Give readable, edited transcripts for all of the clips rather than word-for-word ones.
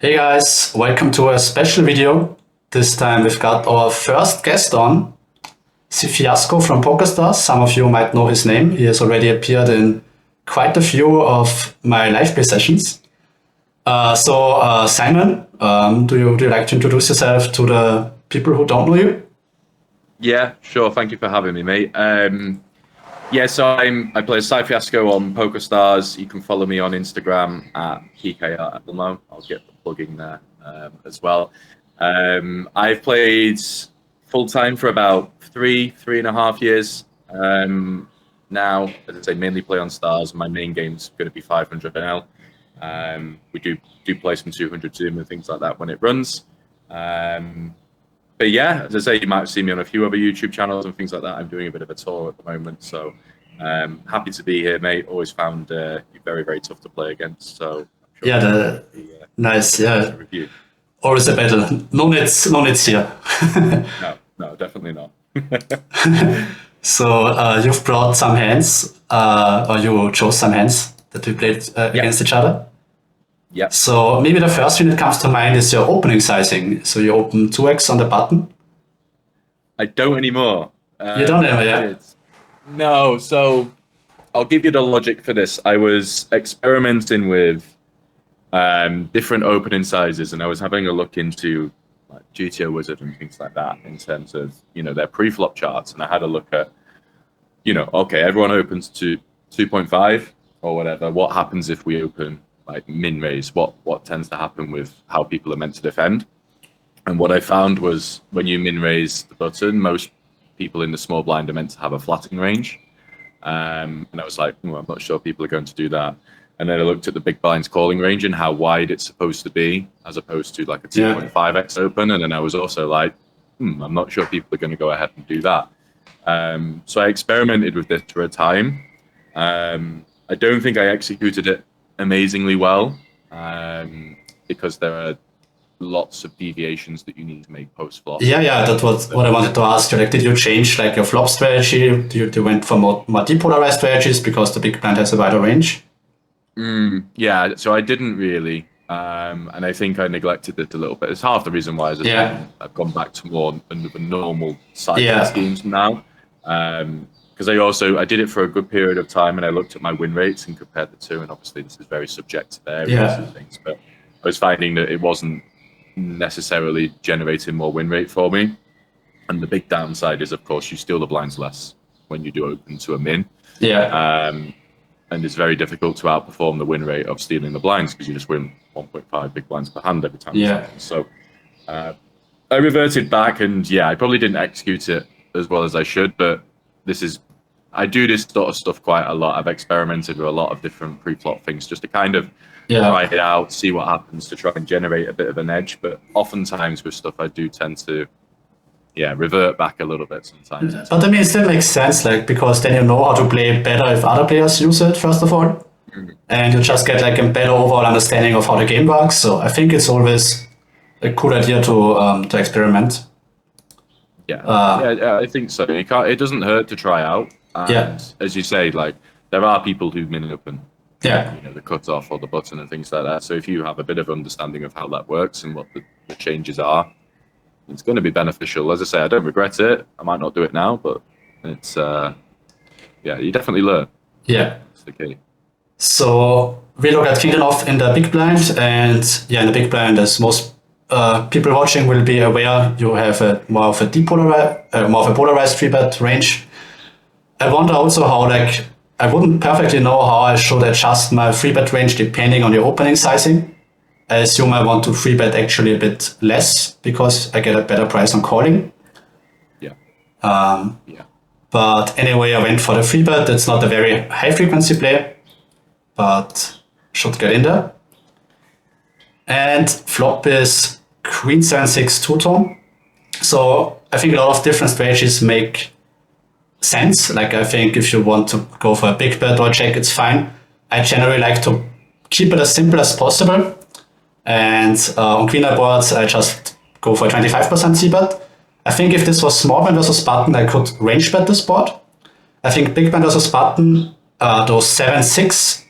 Hey guys, welcome to a special video. This time we've got our first guest on, Sifiasco from PokerStars. Some of you might know his name. He has already appeared in quite a few of my live play sessions. Simon, do you like to introduce yourself to the people who don't know you? Yeah, sure. Thank you for having me, mate. So I play Sifiasco on PokerStars. You can follow me on Instagram at PKR. I'll get the plugging there as well. I've played full time for about three and a half years. Now, as I say, mainly play on Stars. My main game's going to be 500 NL. We do play some 200 Zoom and things like that when it runs. But yeah, as I say, you might have seen me on a few other YouTube channels and things like that. I'm doing a bit of a tour at the moment, so happy to be here, mate. Always found you very, very tough to play against. So sure nice, yeah. Review. Always a battle. No nits here. No, definitely not. So you've brought some hands, or you chose some hands that we played against each other. Yeah. So maybe the first thing that comes to mind is your opening sizing. So you open 2x on the button. I don't anymore. You don't anymore, yeah? No, so I'll give you the logic for this. I was experimenting with different opening sizes, and I was having a look into like GTO Wizard and things like that in terms of, their pre-flop charts. And I had a look at, okay, everyone opens to 2.5 or whatever. What happens if we open like min raise? What tends to happen with how people are meant to defend? And what I found was when you min raise the button, most people in the small blind are meant to have a flattening range. And I was like, I'm not sure people are going to do that. And then I looked at the big blind's calling range and how wide it's supposed to be, as opposed to like a 2.5x open. And then I was also like, I'm not sure people are going to go ahead and do that. So I experimented with this for a time. I don't think I executed it amazingly well, because there are lots of deviations that you need to make post flop. Yeah, that was what I wanted to ask you. Like, did you change like your flop strategy? You went for more depolarized strategies because the big blind has a wider range? Yeah, so I didn't really, and I think I neglected it a little bit. It's half the reason why I've gone back to more of a normal side schemes now. Because I did it for a good period of time, and I looked at my win rates and compared the two, and obviously this is very subjective areas and things, but I was finding that it wasn't necessarily generating more win rate for me. And the big downside is, of course, you steal the blinds less when you do open to a min. And it's very difficult to outperform the win rate of stealing the blinds because you just win 1.5 big blinds per hand every time. So I reverted back, and I probably didn't execute it as well as I should, but I do this sort of stuff quite a lot. I've experimented with a lot of different pre-flop things just to kind of try it out, see what happens, to try and generate a bit of an edge. But oftentimes with stuff, I do tend to revert back a little bit sometimes. But I mean, it still makes sense, like, because then you know how to play better if other players use it, first of all. And you just get like a better overall understanding of how the game works. So I think it's always a good idea to experiment. I think so. It doesn't hurt to try out. And as you say, like, there are people who min open the cutoff or the button and things like that. So if you have a bit of understanding of how that works and what the changes are, it's going to be beneficial. As I say, I don't regret it. I might not do it now, but it's you definitely learn. It's the key. So we look at Kingdom off in the big blind, and in the big blind, as most people watching will be aware, you have more of a polarized 3-bet range. I wonder also how, like, I wouldn't perfectly know how I should adjust my 3-bet range depending on your opening sizing. I assume I want to 3-bet actually a bit less because I get a better price on calling. But anyway, I went for the 3-bet. It's not a very high frequency play, but should get in there. And flop is Queen 7-6 two-tone. So I think a lot of different strategies make sense. Like, I think if you want to go for a big bet or a check, it's fine. I generally like to keep it as simple as possible. And on queen eye boards, I just go for a 25% c-bet. I think if this was small blind versus button, I could range bet this board. I think big blind versus button, those 7-6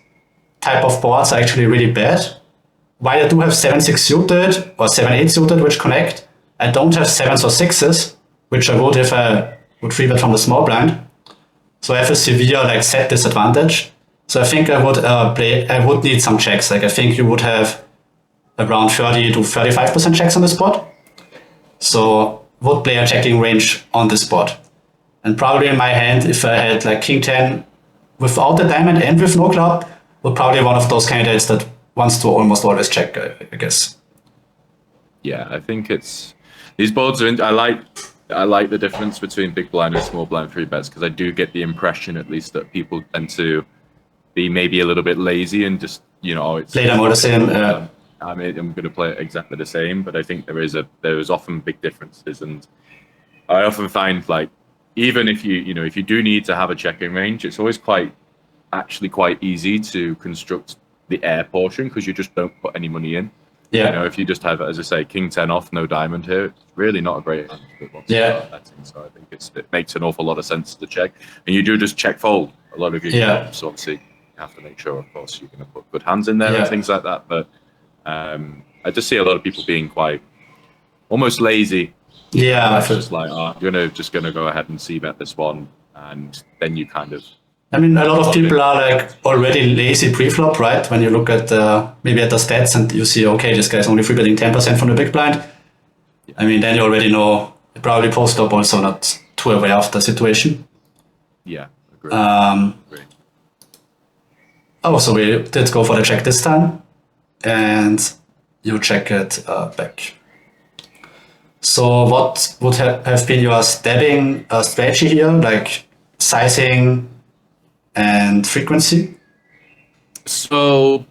type of boards are actually really bad. while I do have 7-6 suited or 7-8 suited which connect, I don't have 7s or 6s, which I would if I would 3-bet from the small blind. So I have a severe like set disadvantage. So I think I would need some checks. Like I think you would have around 30 to 35% checks on the spot. So would play a checking range on the spot. And probably in my hand, if I had like King 10 without the diamond and with no club, would probably one of those candidates that wants to almost always check, I guess. Yeah, I think it's these boards are. I like the difference between big blind and small blind 3-bets because I do get the impression, at least, that people tend to be maybe a little bit lazy and just it's play them all the same. I mean, I'm going to play it exactly the same, but I think there is often big differences, and I often find like even if you do need to have a checking range, it's always quite easy to construct the air portion because you just don't put any money in. Yeah. If you just have, as I say, King 10 off, no diamond here, it's really not a great hand that wants to start betting. So I think it makes an awful lot of sense to check, and you do just check fold a lot of your games. Obviously, you have to make sure, of course, you're going to put good hands in there and things like that. But I just see a lot of people being quite almost lazy. Yeah, it's just like, you're just gonna go ahead and c-bet this one, and then you kind of. I mean, a lot of people are like already lazy pre-flop, right? When you look at maybe at the stats and you see, okay, this guy's only free betting 10% from the big blind. Yeah. I mean, then you already know. Probably post-flop also not too aware of the situation. Yeah, agree. So we did go for the check this time, and you check it back. So what would have been your stabbing strategy here, like sizing and frequency? So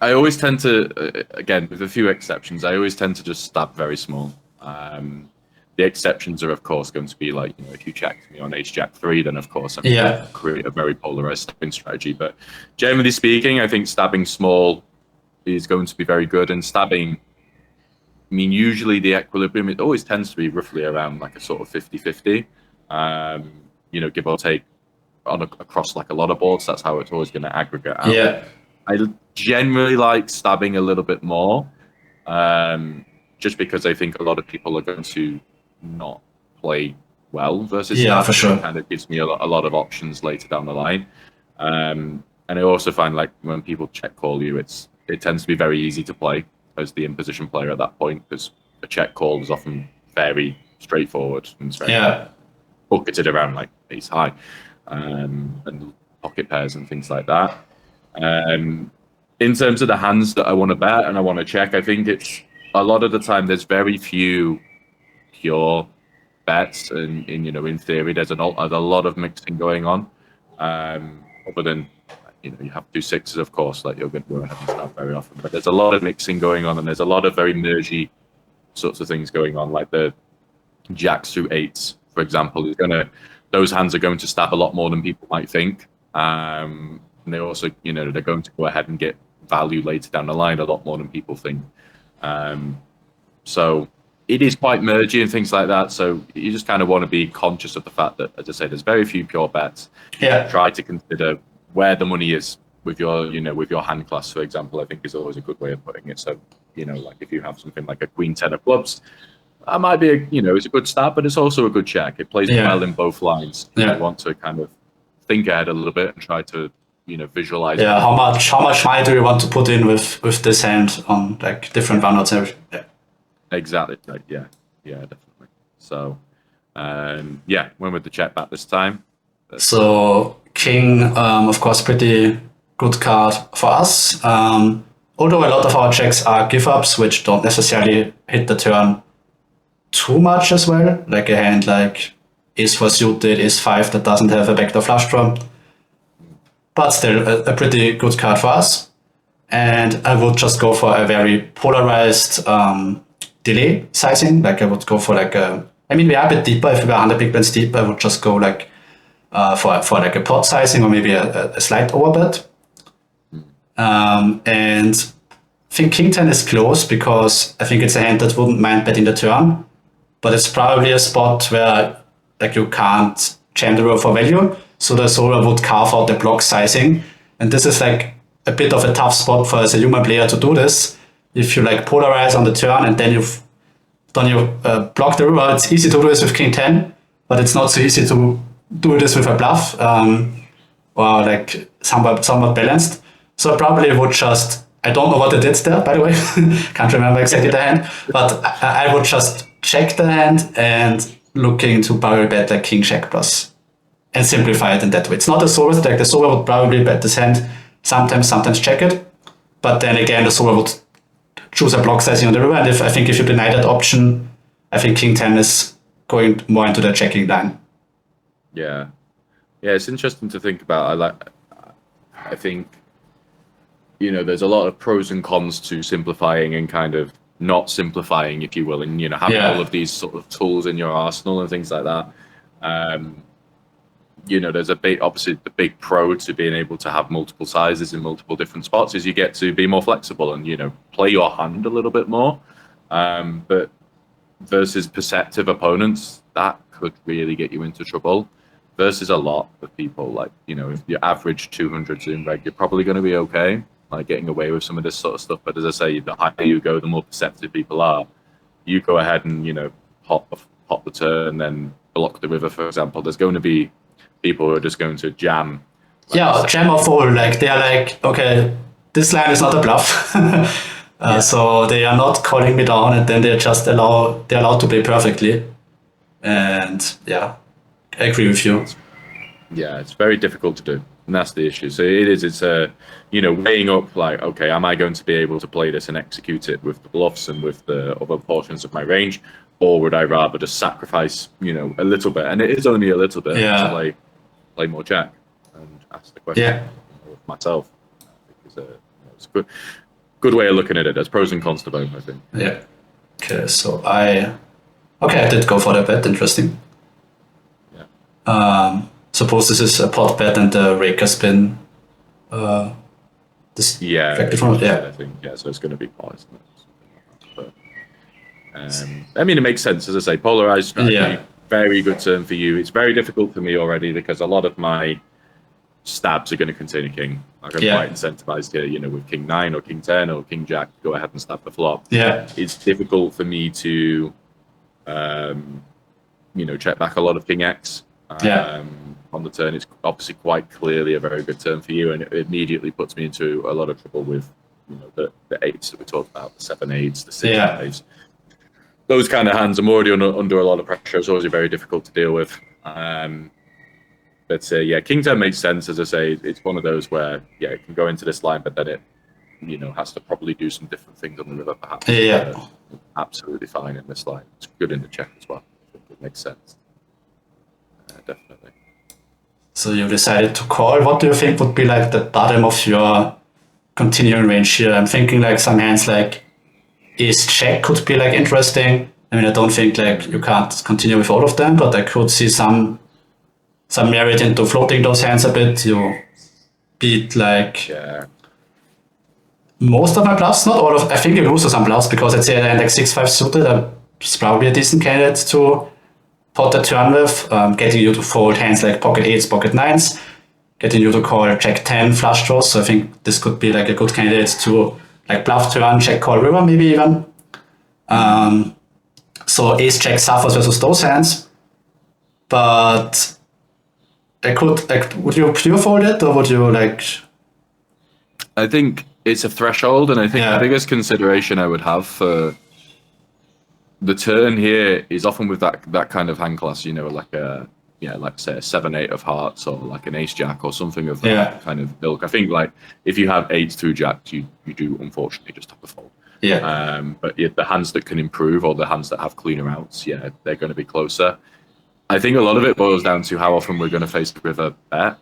I always tend to, again, with a few exceptions, I always tend to just stab very small. The exceptions are, of course, going to be like, if you checked me on Ace-Jack 3, then of course I'm going to create a very polarized stabbing strategy. But generally speaking, I think stabbing small is going to be very good. And stabbing, I mean, usually the equilibrium, it always tends to be roughly around like a sort of 50-50, give or take across like a lot of boards. That's how it's always going to aggregate out. Yeah. I generally like stabbing a little bit more, just because I think a lot of people are going to not play well versus for sure. It kind of gives me a lot of options later down the line. And I also find like when people check call you, it tends to be very easy to play as the in-position player at that point, because a check call is often very straightforward and bucketed around like ace high and pocket pairs and things like that. In terms of the hands that I want to bet and I want to check, I think it's a lot of the time there's very few pure bets, and in theory there's a lot of mixing going on. Other than you have 2 6s, of course, like you're going to go ahead and snap very often, but there's a lot of mixing going on, and there's a lot of very mergy sorts of things going on, like the jacks through 8s, for example, those hands are going to stab a lot more than people might think. And they also, they're going to go ahead and get value later down the line a lot more than people think. So it is quite mergy and things like that. So you just kind of want to be conscious of the fact that, as I say, there's very few pure bets. Yeah. Try to consider where the money is with your, with your hand class, for example, I think is always a good way of putting it. So, like if you have something like a Queen 10 of clubs, that might be, it's a good start, but it's also a good check. It plays well in both lines. You want to kind of think ahead a little bit and try to, visualize. Yeah, how much money do you want to put in with this hand on like different runouts and everything? Yeah. Exactly. Like, yeah, definitely. So, went with the check back this time. So King, of course, pretty good card for us. Although a lot of our checks are give-ups, which don't necessarily hit the turn too much as well. Like a hand like Ace-4 suited, Ace-5 that doesn't have a backdoor flush draw. But still a pretty good card for us. And I would just go for a very polarized delay sizing. Like I would go for like we are a bit deeper. If we were 100 big blinds deep, I would just go like for like a pot sizing or maybe a slight overbet. And I think King 10 is close because I think it's a hand that wouldn't mind betting the turn, but it's probably a spot where like you can't jam the row for value. So the solver would carve out the block sizing. And this is like a bit of a tough spot for as a human player to do this. If you like polarize on the turn and then you block the river, it's easy to do this with king 10, but it's not so easy to do this with a bluff or like somewhat balanced. So I probably would just, I don't know what I did there, by the way, can't remember exactly the hand, but I would just check the hand and looking to barrel bet like king check plus and simplify it in that way. It's not a solver, like the solver would probably bet this hand, sometimes check it, but then again the solver would choose a block sizing on the river, and I think if you deny that option, I think king 10 is going more into the checking line. Yeah, it's interesting to think about. I think, you know, there's a lot of pros and cons to simplifying and kind of not simplifying, if you will, and, you know, having all of these sort of tools in your arsenal and things like that. You know, there's obviously the big pro to being able to have multiple sizes in multiple different spots is you get to be more flexible and, you know, play your hand a little bit more. But versus perceptive opponents, that could really get you into trouble. Versus a lot of people, like, you know, if your average 200s in reg, you're probably going to be okay, like getting away with some of this sort of stuff. But as I say, the higher you go, the more perceptive people are. You go ahead and, you know, hop the turn, then block the river, for example. There's going to be people who are just going to jam. Like jam or fold. Like they're like, okay, this line is not a bluff. So they are not calling me down, and then they're allowed to play perfectly. And yeah, I agree with you. Yeah, it's very difficult to do, and that's the issue. So it's you know, weighing up like, okay, am I going to be able to play this and execute it with the bluffs and with the other portions of my range, or would I rather just sacrifice, you know, a little bit, and it is only a little bit, to play more jack and ask the question of myself. It's a good way of looking at it. There's pros and cons to both, I think. Yeah. Okay, so I did go for the bet. Interesting. Yeah. Suppose this is a pot bet and the raker spin. This I think so. It's going to be pot, isn't it? But, I mean, it makes sense, as I say. Polarized strategy, very good turn for you. It's very difficult for me already because a lot of my stabs are going to contain a king. Like I'm quite incentivized here, you know, with king 9 or king 10 or king jack, go ahead and stab the flop. Yeah. It's difficult for me to, you know, check back a lot of king X. On the turn. It's obviously quite clearly a very good turn for you, and it immediately puts me into a lot of trouble with, you know, the 8s that we talked about, the 7-8s, the 6-5s. Those kind of hands, I'm already under a lot of pressure. It's always very difficult to deal with. But king 10 makes sense. As I say, it's one of those where it can go into this line, but then it, you know, has to probably do some different things on the river, perhaps. Absolutely fine in this line. It's good in the check as well. I think it makes sense. Definitely. So you decided to call. What do you think would be like the bottom of your continuing range here? I'm thinking like some hands like ace check could be like interesting. I mean, I don't think like you can't continue with all of them, but I could see some merit into floating those hands a bit. You beat like most of my bluffs, not all of. I think you lose to some bluffs because I'd say like 6-5 suited. It's probably a decent candidate to pot the turn with, getting you to fold hands like pocket 8s, pocket 9s, getting you to call jack 10 flush draws. So I think this could be like a good candidate to like bluff turn, check call river maybe even. So ace check suffers versus those hands, but I could like, would you pure fold it or would you like? I think it's a threshold, and I think the biggest consideration I would have for the turn here is often with that kind of hand class, you know, like like say a 7-8 of hearts or like an ace jack or something of that kind of ilk. I think like if you have 8s through jacks, you do unfortunately just have to fold. But the hands that can improve or the hands that have cleaner outs, they're going to be closer. I think a lot of it boils down to how often we're going to face the river bet.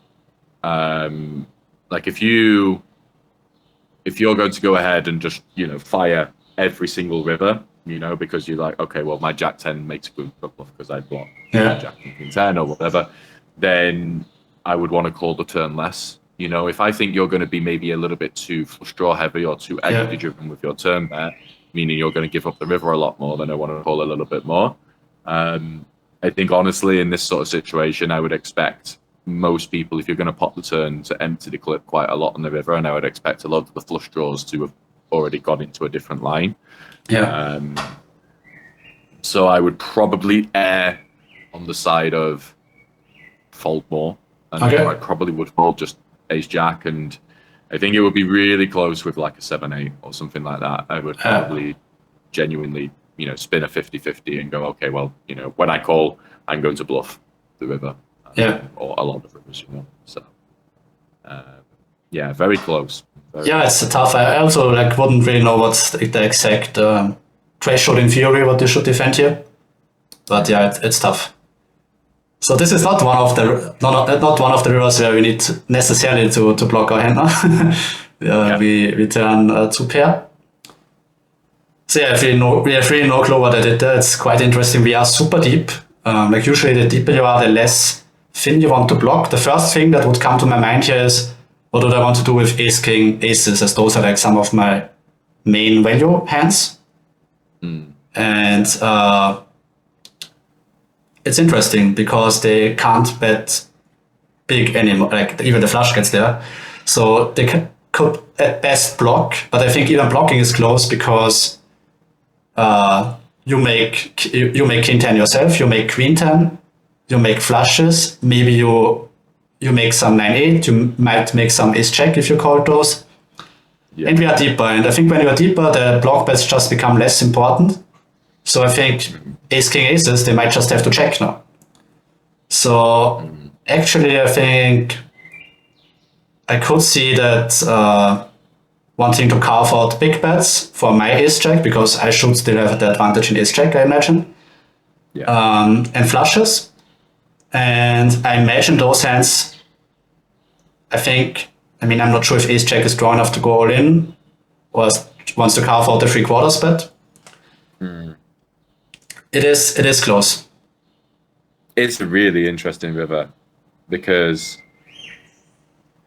Like if you're going to go ahead and just, you know, fire every single river, you know, because you're like, okay, well, my jack 10 makes a good bluff because I block jack and king 10 or whatever, then I would want to call the turn less. You know, if I think you're going to be maybe a little bit too flush draw heavy or too equity driven with your turn bet, meaning you're going to give up the river a lot more, then I want to call a little bit more. I think honestly, in this sort of situation, I would expect most people, if you're going to pop the turn, to empty the clip quite a lot on the river, and I would expect a lot of the flush draws to have already got into a different line. Yeah. So I would probably err on the side of fold more, and I probably would fold just ace jack, and I think it would be really close with like a 7-8 or something like that. I would probably genuinely, spin a 50-50 and go, okay, well, when I call, I'm going to bluff the river. Or a lot of rivers, So, very close. It's tough. I also wouldn't really know what's the exact threshold in theory what you should defend here, but it's tough. So this is not one of the rivers where we need necessarily to block our hand now. We turn 2 pair. So we have really no clue what I did there. It's quite interesting. We are super deep. Usually the deeper you are, the less thin you want to block. The first thing that would come to my mind here is, what do I want to do with ace, king, aces, as those are some of my main value hands. And it's interesting because they can't bet big anymore, even the flush gets there. So they could at best block, but I think even blocking is close because you make king 10 yourself, you make queen 10, you make flushes, maybe you make some 9-8, you might make some ace check if you call those. And we are deeper, and I think when you are deeper, the block bets just become less important. So I think ace, king, aces, they might just have to check now. So actually, I think I could see that wanting to carve out big bets for my ace check, because I should still have the advantage in ace check, I imagine. And flushes. And I imagine those hands, I'm not sure if ace check is strong enough to go all in or wants to carve out the 3/4 bet. It is close. It's a really interesting river because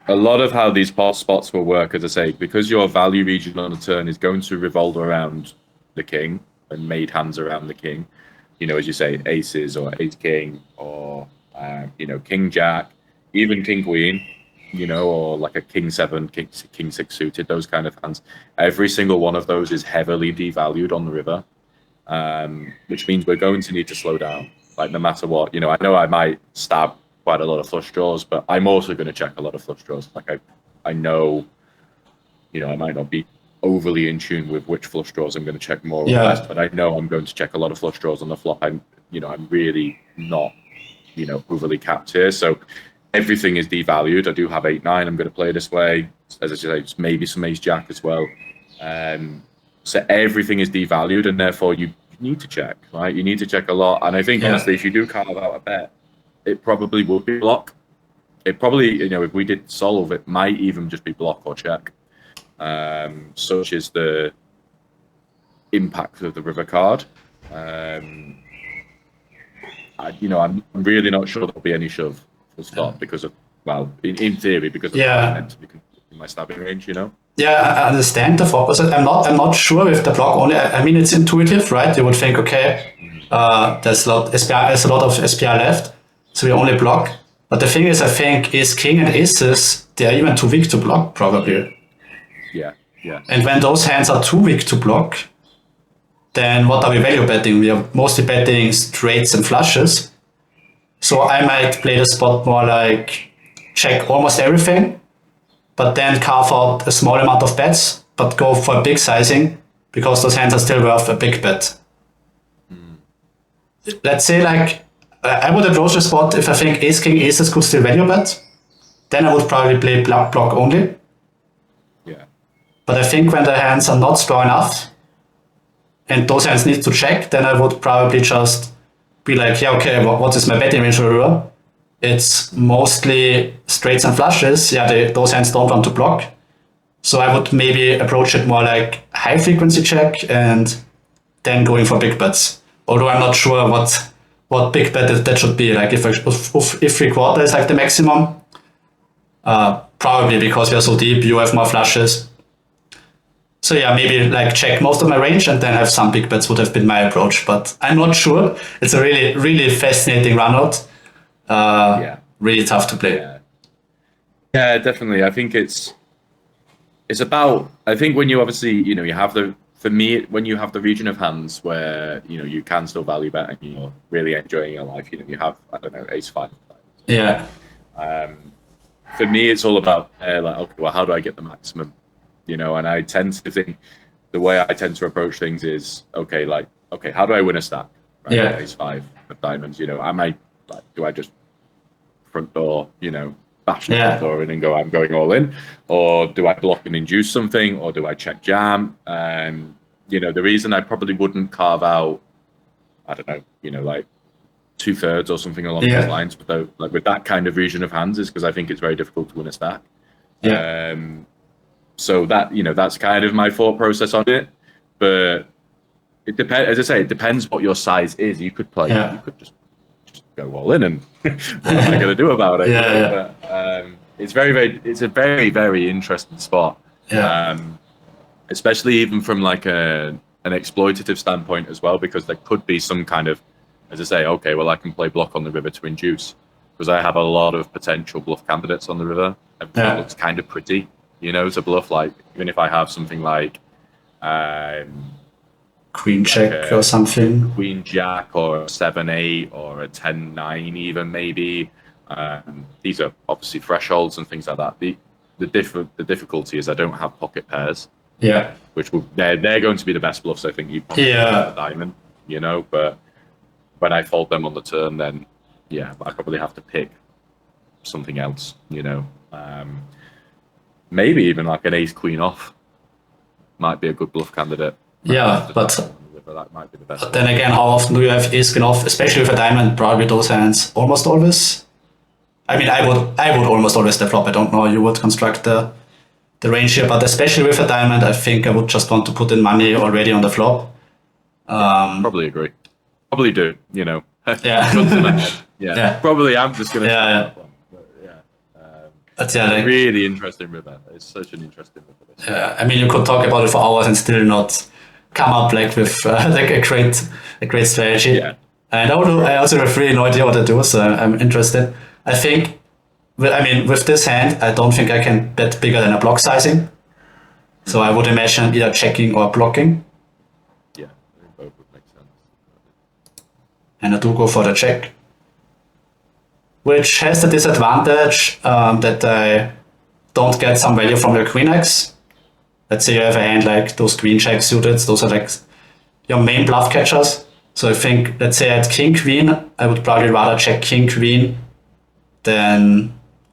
a lot of how these pot spots will work, as I say, because your value region on the turn is going to revolve around the king and made hands around the king. As you say, aces or ace king or king jack, even king queen, or like a king 7, king 6 suited, those kind of hands. Every single one of those is heavily devalued on the river. Which means we're going to need to slow down, no matter what. I know I might stab quite a lot of flush draws, but I'm also going to check a lot of flush draws. I know, I might not be overly in tune with which flush draws I'm going to check more or less, but I know I'm going to check a lot of flush draws on the flop. I'm really not, overly capped here. So everything is devalued. I do have 8-9. I'm going to play this way. As I say, maybe some ace jack as well. So everything is devalued, and therefore you need to check, right? You need to check a lot. And I think, honestly, if you do carve out a bet, it probably would be block. It probably, if we did solve, it might even just be block or check. Such is the impact of the river card. I'm really not sure there'll be any shove full stop because of, in theory, because of my stabbing range, I understand the thought process. I'm not sure if the block only. It's intuitive, right? You would think, okay, there's a lot of SPR left, so we only block. But the thing is, I think ace king and aces, they are even too weak to block, probably. Yeah. And when those hands are too weak to block, then what are we value betting? We are mostly betting straights and flushes. So I might play the spot more like check almost everything, but then carve out a small amount of bets, but go for a big sizing because those hands are still worth a big bet. Let's say I would approach the spot if I think ace, king, aces could still value bet, then I would probably play block only. But I think when the hands are not strong enough and those hands need to check, then I would probably just be like, what is my betting range for river? It's mostly straights and flushes. Those hands don't want to block. So I would maybe approach it more like high frequency check and then going for big bets. Although I'm not sure what big bet that should be. If 3/4 is the maximum, probably because we are so deep, you have more flushes. So maybe check most of my range and then have some big bets would have been my approach. But I'm not sure. It's a really, really fascinating run out. really tough to play. Yeah, definitely. I think it's about. I think when you obviously, you have for me, when you have the region of hands where you can still value bet and you're really enjoying your life, you have, I don't know, ace five. Yeah. For me, it's all about like, okay, well, how do I get the maximum? And I tend to think the way I tend to approach things is okay, how do I win a stack? Right? Yeah. Ace five of diamonds. Am I do I just front door, bash the front door in and go, I'm going all in, or do I block and induce something, or do I check jam? And the reason I probably wouldn't carve out, I don't know, like 2/3 or something along those lines, but like with that kind of region of hands, is because I think it's very difficult to win a stack. So that that's kind of my thought process on it, but it depends. As I say, it depends what your size is. You could play. You could just go all in, and what am I going to do about it? But it's it's a very, very interesting spot. Especially even from like an exploitative standpoint as well, because there could be some kind of, as I say, okay, well, I can play block on the river to induce, because I have a lot of potential bluff candidates on the river. Everything looks kind of pretty, to bluff. Like even if I have something like queen check or something, queen jack or a 7-8 or a 10-9 even maybe. These are obviously thresholds and things like that. The difficulty is I don't have pocket pairs. Which they're going to be the best bluffs I think you probably have a diamond, but when I fold them on the turn, then I probably have to pick something else, maybe even like an ace queen off might be a good bluff candidate. But that might be the best. But then again, how often do you have ace queen off, especially with a diamond? Probably those hands almost always. I mean, I would almost always the flop. I don't know how you would construct the range here, but especially with a diamond, I think I would just want to put in money already on the flop. Probably agree. Probably do. Probably I'm just gonna. But really interesting river. It's such an interesting river. Yeah, I mean, you could talk about it for hours and still not come up like with like a great strategy. Yeah. And I also have really no idea what to do, so I'm interested. I think, with this hand, I don't think I can bet bigger than a block sizing. So I would imagine either checking or blocking. Yeah, I think both would make sense. And I do go for the check, which has the disadvantage that I don't get some value from your queen X. Let's say you have a hand like those queen check suited, those are like your main bluff catchers. So I think, let's say at king queen, I would probably rather check king queen than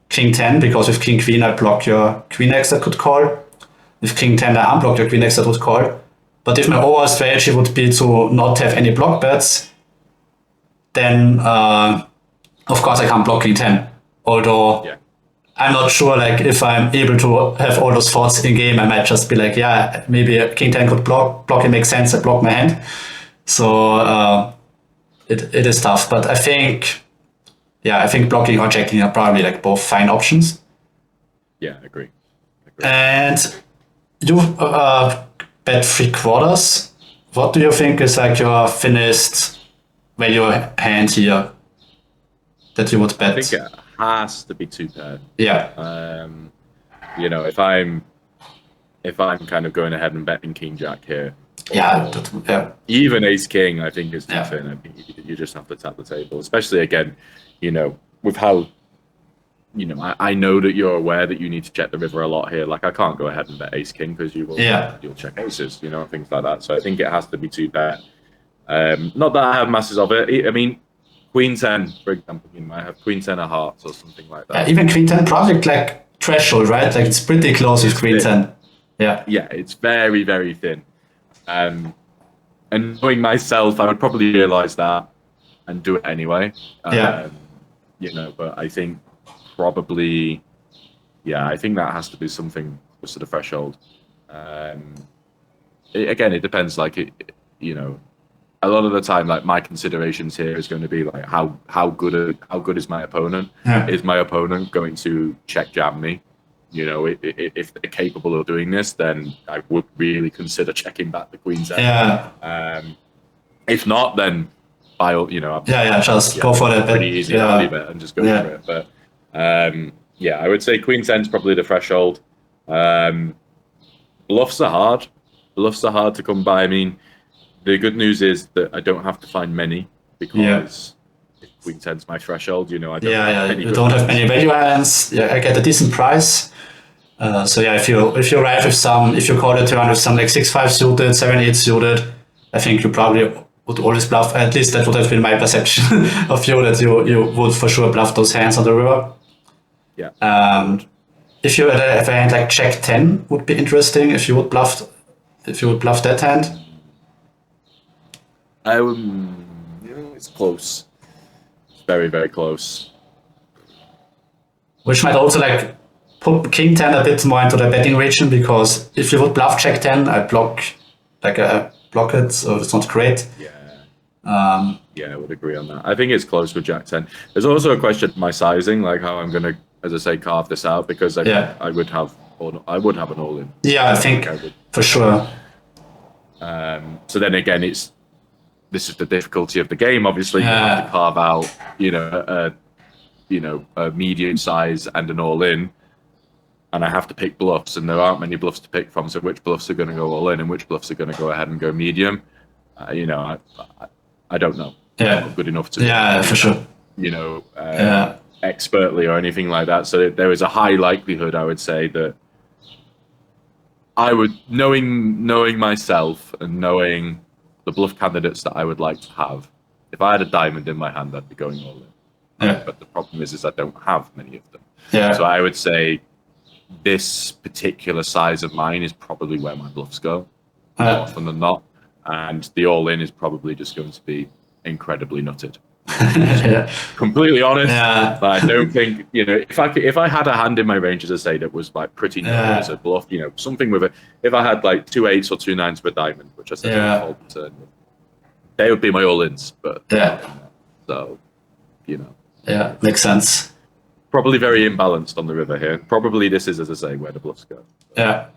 king 10, because with king queen I block your queen X that could call. With king 10 I unblock your queen X that would call. But if my overall strategy would be to not have any block bets, then of course I can't block king 10. Although I'm not sure, like, if I'm able to have all those thoughts in game, I might just be like, yeah, maybe king 10 could block it makes sense, I block my hand. So it is tough, but I think blocking or checking are probably like both fine options. Yeah, agree. And you bet 3/4. What do you think is like your thinnest value hand here that you would bet? I think it has to be 2 pair. Yeah. If I'm kind of going ahead and betting king jack here. Even ace king, I think is too thin. I think you just have to tap the table, especially again, with how, I know that you're aware that you need to check the river a lot here. Like I can't go ahead and bet ace king because you'll check aces, things like that. So I think it has to be 2 pair. Not that I have masses of it. I mean, queen 10, for example, I have queen 10 of hearts or something like that. Even queen 10 project like threshold, right? Like it's pretty close with queen 10. Yeah, it's very, very thin. And knowing myself, I would probably realize that and do it anyway. But I think probably, I think that has to be something close to the threshold. It depends. Like a lot of the time, like my considerations here is going to be like how good is my opponent? Is my opponent going to check jam me? If they're capable of doing this, then I would really consider checking back the queen's end. If not, then just go for it. Pretty easy value bet and just go for it. But Yeah, I would say Queen 10's probably the threshold. Bluffs are hard. Bluffs are hard to come by. I mean, the good news is that I don't have to find many because Queen 10's my threshold. You know, I don't have many. You don't have many value hands. Yeah, I get a decent price. So yeah, if you arrive with some, if you call a turn with some like 6-5 suited, 7-8 suited, I think you probably would always bluff. At least that would have been my perception of you, that you would for sure bluff those hands on the river. Yeah. If you had a hand like Jack 10, would be interesting. If you would bluff that hand. It's close. It's very, very close. Which might also like put King 10 a bit more into the betting region, because if you would bluff Jack 10, I block it, so it's not great. Yeah, I would agree on that. I think it's close with Jack 10. There's also a question of my sizing, like how I'm gonna, as I say, carve this out, because I would have an all-in. Yeah, I think I would. For sure. So then again, this is the difficulty of the game. Obviously, you have to carve out, a medium size and an all-in, and I have to pick bluffs, and there aren't many bluffs to pick from. So which bluffs are going to go all-in, and which bluffs are going to go ahead and go medium? I don't know. Yeah, I'm not good enough to. For sure. Expertly or anything like that. So there is a high likelihood, I would say, that I would, knowing myself and knowing the bluff candidates that I would like to have, if I had a diamond in my hand, I'd be going all in. Yeah. But the problem is I don't have many of them. Yeah. So I would say this particular size of mine is probably where my bluffs go, more often than not. And the all-in is probably just going to be incredibly nutted. Completely honest. But I don't think, if I had a hand in my range, as I say, that was like pretty known as a bluff, something with if I had like 2 8s or 2 9s with a diamond, which I said they would be my all-ins. But so, Yeah, makes sense. Probably very imbalanced on the river here. Probably this is, as I say, where the bluffs go. Yeah,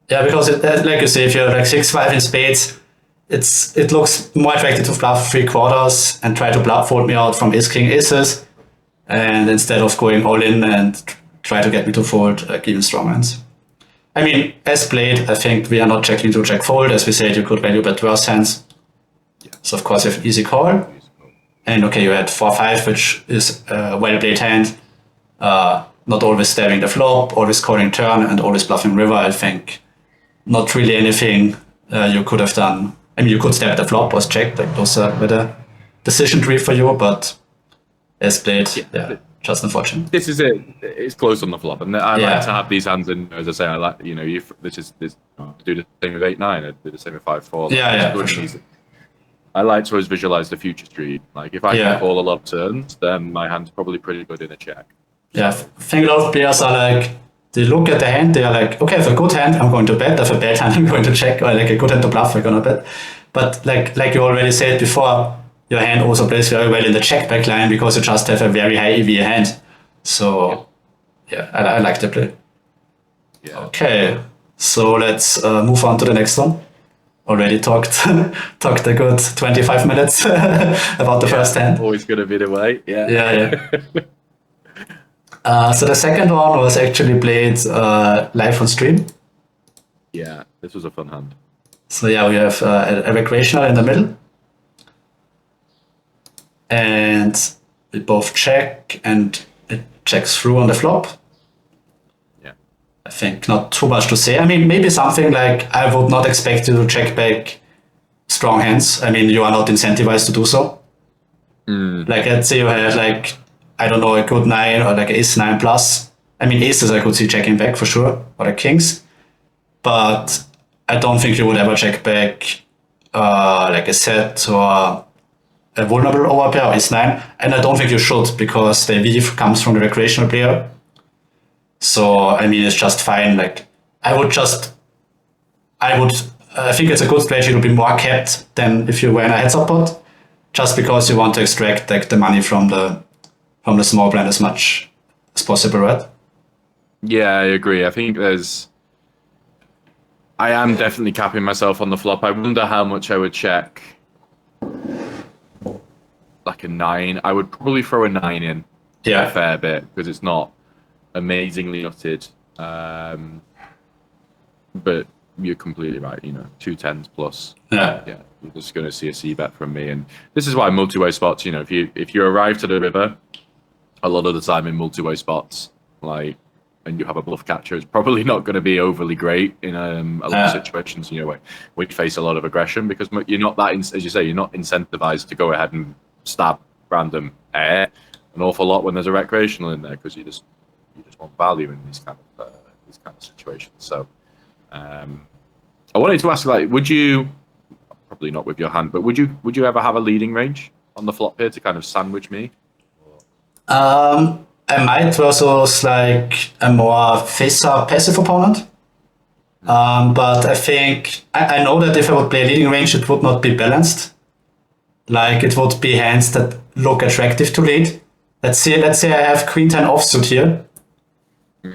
because like you say, if you're like 6-5 in spades, it looks more attractive to bluff 3/4 and try to fold me out from ace king aces, and instead of going all in and try to get me to fold even strong hands. I mean, as played, I think we are not checking to check fold. As we said, you could value bet worse hands. So of course you have easy call. And okay, you had 4-5, which is a well played hand. Not always stabbing the flop, always calling turn, and always bluffing river. I think not really anything you could have done. I mean, you could stab the flop or check, like those were the decision tree for you, but as played, just unfortunate. This is it. It's close on the flop, and I like to have these hands in. As I say, I like do the same with 8-9. I do the same with 5-4. For sure. I like to always visualize the future street. Like if I can call a lot of turns, then my hand's probably pretty good in a check. Yeah, I think a lot of players are like, they look at the hand, they are like, okay, if a good hand, I'm going to bet. If a bad hand, I'm going to check. Or like a good hand to bluff, I'm going to bet. But like you already said before, your hand also plays very well in the check back line because you just have a very high EV hand. So I like the play. Yeah. Okay, so let's move on to the next one. Already talked a good 25 minutes about the first hand. Always going to be the way. So the second one was actually played live on stream. Yeah, this was a fun hand. So we have a recreational in the middle. And we both check, and it checks through on the flop. Yeah. I think not too much to say. I mean, maybe something like, I would not expect you to check back strong hands. I mean, you are not incentivized to do so. Like, let's say you have like, I don't know, a good 9 or like ace 9 plus. I mean, aces I could see checking back for sure, or the kings. But I don't think you would ever check back like a set or a vulnerable overpair or ace 9. And I don't think you should, because the weave comes from the recreational player. So, I mean, it's just fine. Like, I think it's a good strategy to be more capped than if you were in a heads up pot, just because you want to extract like the money from the small blind as much as possible, right? Yeah, I agree. I think I am definitely capping myself on the flop. I wonder how much I would check. Like a 9. I would probably throw a 9 in. Yeah. a fair bit because it's not amazingly nutted. But you're completely right. 210s plus. Yeah. You're just going to see a C bet from me, and this is why multi-way spots. If you arrive to the river, a lot of the time in multi-way spots, and you have a bluff catcher, it's probably not going to be overly great in a lot of situations. Where you face a lot of aggression because you're not that, as you say, you're not incentivized to go ahead and stab random air an awful lot when there's a recreational in there because you just want value in these kind of situations. So. I wanted to ask, would you, probably not with your hand, but would you ever have a leading range on the flop here to kind of sandwich me? I might versus like a more face-up passive opponent. But I think I know that if I would play leading range, it would not be balanced. Like it would be hands that look attractive to lead. Let's say I have queen 10 offsuit here.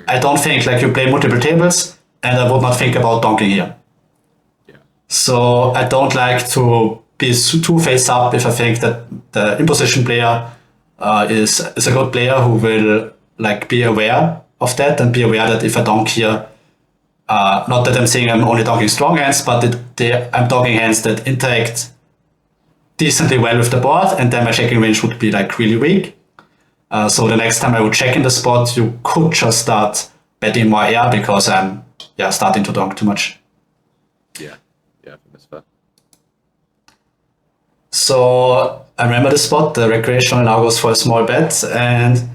I don't think like you play multiple tables. And I would not think about donking here. Yeah. So I don't like to be too face up if I think that the imposition player is a good player who will like be aware of that and be aware that if I donk here, not that I'm saying I'm only donking strong hands, but I'm donking hands that interact decently well with the board, and then my checking range would be like really weak. So the next time I would check in the spot, you could just start betting more air because I'm starting to donk too much. Yeah, I think that's fair. So I remember the spot, the recreational now goes for a small bet, and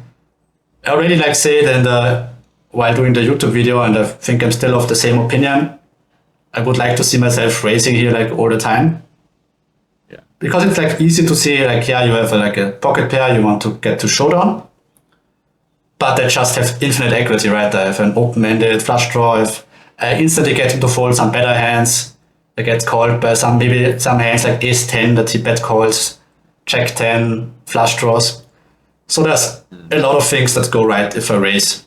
I already say it while doing the YouTube video, and I think I'm still of the same opinion. I would like to see myself raising here all the time. Yeah. Because it's easy to see you have a pocket pair, you want to get to showdown. But I just have infinite equity, right? I have an open-ended flush draw. I instantly get him to fold some better hands. I get called by some hands like ace 10 that he bet calls, jack 10, flush draws. So there's a lot of things that go right if I raise.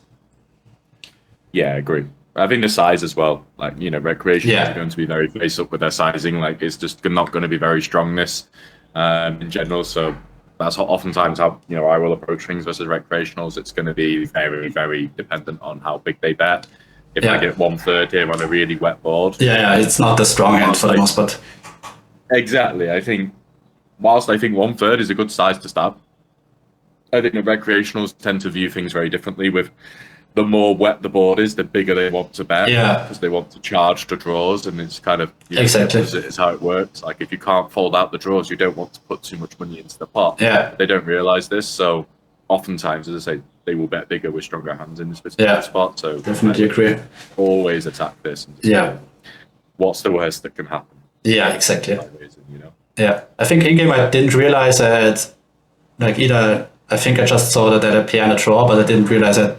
Yeah, I agree. I think the size as well, recreation is going to be very face up with their sizing. It's just not going to be very strongness in general. So that's oftentimes how I will approach things versus recreationals. It's going to be very, very dependent on how big they bet. If I get 1/3 here on a really wet board, it's not the strong hand for the most part. Exactly. I think whilst I think 1/3 is a good size to stab, I think the recreationals tend to view things very differently. With the more wet the board is, the bigger they want to bet because they want to charge the draws, and it's kind of exactly is how it works. If you can't fold out the draws, you don't want to put too much money into the pot. Yeah, they don't realize this, so oftentimes, as I say, they will bet bigger with stronger hands in this particular spot. So definitely agree. Always attack this. What's the worst that can happen? Yeah, exactly. Yeah, I think in game I didn't realize I had I think I just saw that I had a pair and a draw, but I didn't realize I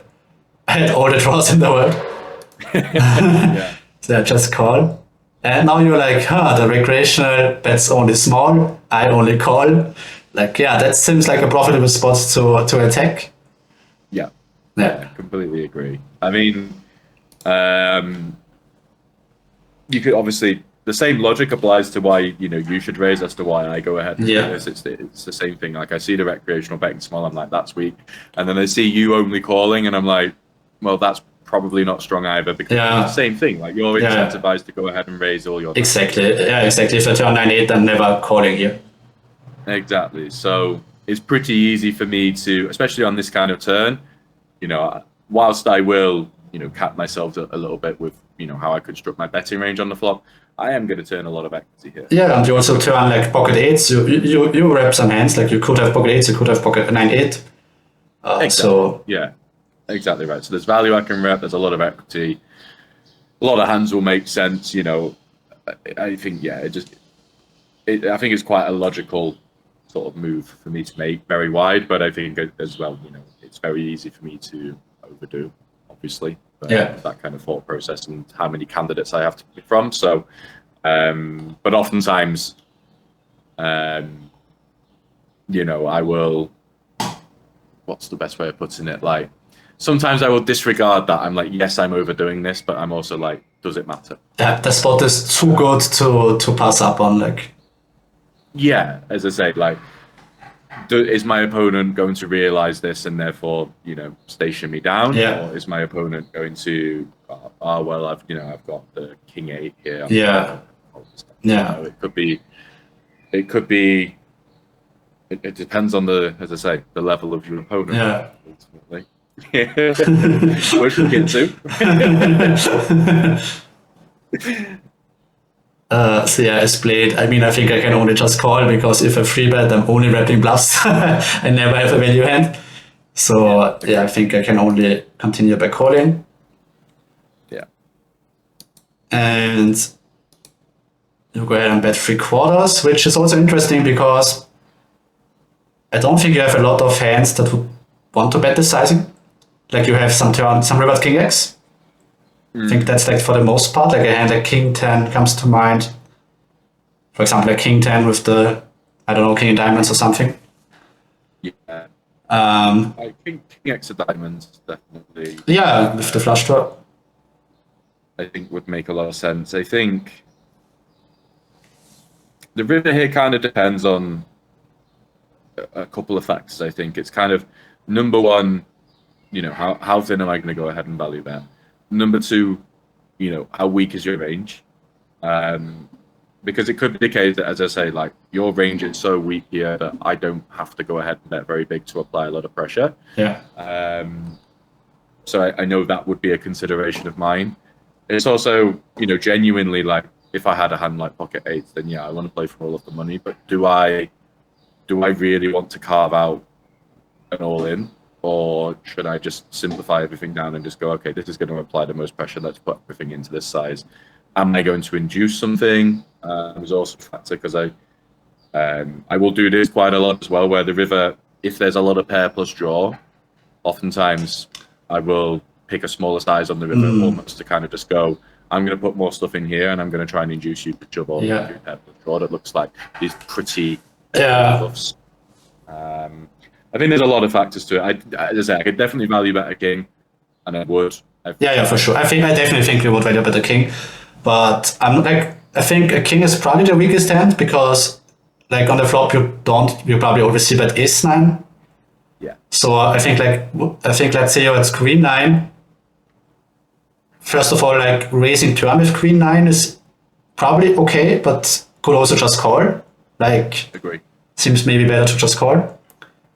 had all the draws in the world. So I just call. And now you're the recreational bets only small, I only call. That seems like a profitable spot to attack. Yeah. Yeah. I completely agree. I mean, you could obviously, the same logic applies to why, you should raise as to why I go ahead and do this. It's the same thing. I see the recreational betting small, I'm like, that's weak. And then I see you only calling, and I'm like, well, that's probably not strong either, because it's the same thing. You're incentivized to go ahead and raise all your... Exactly. Yeah, exactly. If I turn 9-8, I'm never calling here. Exactly. So it's pretty easy for me to, especially on this kind of turn, whilst I will, cap myself a little bit with, how I construct my betting range on the flop, I am going to turn a lot of equity here. Yeah, and you also turn pocket 8s. You wrap some hands, you could have pocket 8s, you could have pocket 9-8. Exactly. So yeah, exactly right. So there's value I can rep, there's a lot of equity. A lot of hands will make sense, I think, I think it's quite a logical sort of move for me to make, very wide, but I think as well, it's very easy for me to overdo, obviously. But that kind of thought process and how many candidates I have to pick from. So, but oftentimes, I will, what's the best way of putting it? Sometimes I will disregard that. I'm like, yes, I'm overdoing this, but I'm also like, does it matter? Yeah, the spot is too good to pass up on. Yeah, as I say, is my opponent going to realize this and therefore, station me down? Yeah. Or is my opponent going to, well, I've got the king 8 here. Yeah. Yeah. It could be, it depends on as I say, the level of your opponent. Yeah. Ultimately. Which we'll get to. So yeah, as played, I think I can only just call, because if I free bet, I'm only wrapping bluffs. I never have a value hand. So yeah, I think I can only continue by calling. Yeah. And you go ahead and bet 3/4, which is also interesting because I don't think you have a lot of hands that would want to bet the sizing. Like you have some river king X. I think that's like for the most part, like a hand like king 10 comes to mind. For example, like king 10 with the, I don't know, king of diamonds or something. Yeah. I think king X of diamonds definitely. Yeah, with the flush draw. I think would make a lot of sense. I think the river here kind of depends on a couple of factors. I think it's kind of number one, how thin am I going to go ahead and value bet? Number two, how weak is your range? Because it could be the case that, as I say, like your range is so weak here that I don't have to go ahead and bet very big to apply a lot of pressure. Yeah. So I know that would be a consideration of mine. It's also, genuinely like if I had a hand like pocket 8, then yeah, I want to play for all of the money. But do I really want to carve out an all-in? Or should I just simplify everything down and just go, okay, this is going to apply the most pressure. Let's put everything into this size. Am I going to induce something? There's also a factor because I will do this quite a lot as well, where the river, if there's a lot of pair plus draw, oftentimes I will pick a smaller size on the river almost to kind of just go, I'm going to put more stuff in here and I'm going to try and induce you to shove all the pair plus draw that looks like these pretty bluffs. I think there's a lot of factors to it. As I say, I could definitely value bet a king, and I would. Yeah, for sure. I definitely think we would value bet a king, but I think a king is probably the weakest hand because, like on the flop, you probably always see bet ace 9. Yeah. So I think let's say you're at queen 9. First of all, like raising turn with queen 9 is probably okay, but could also just call. Like, agree. Seems maybe better to just call.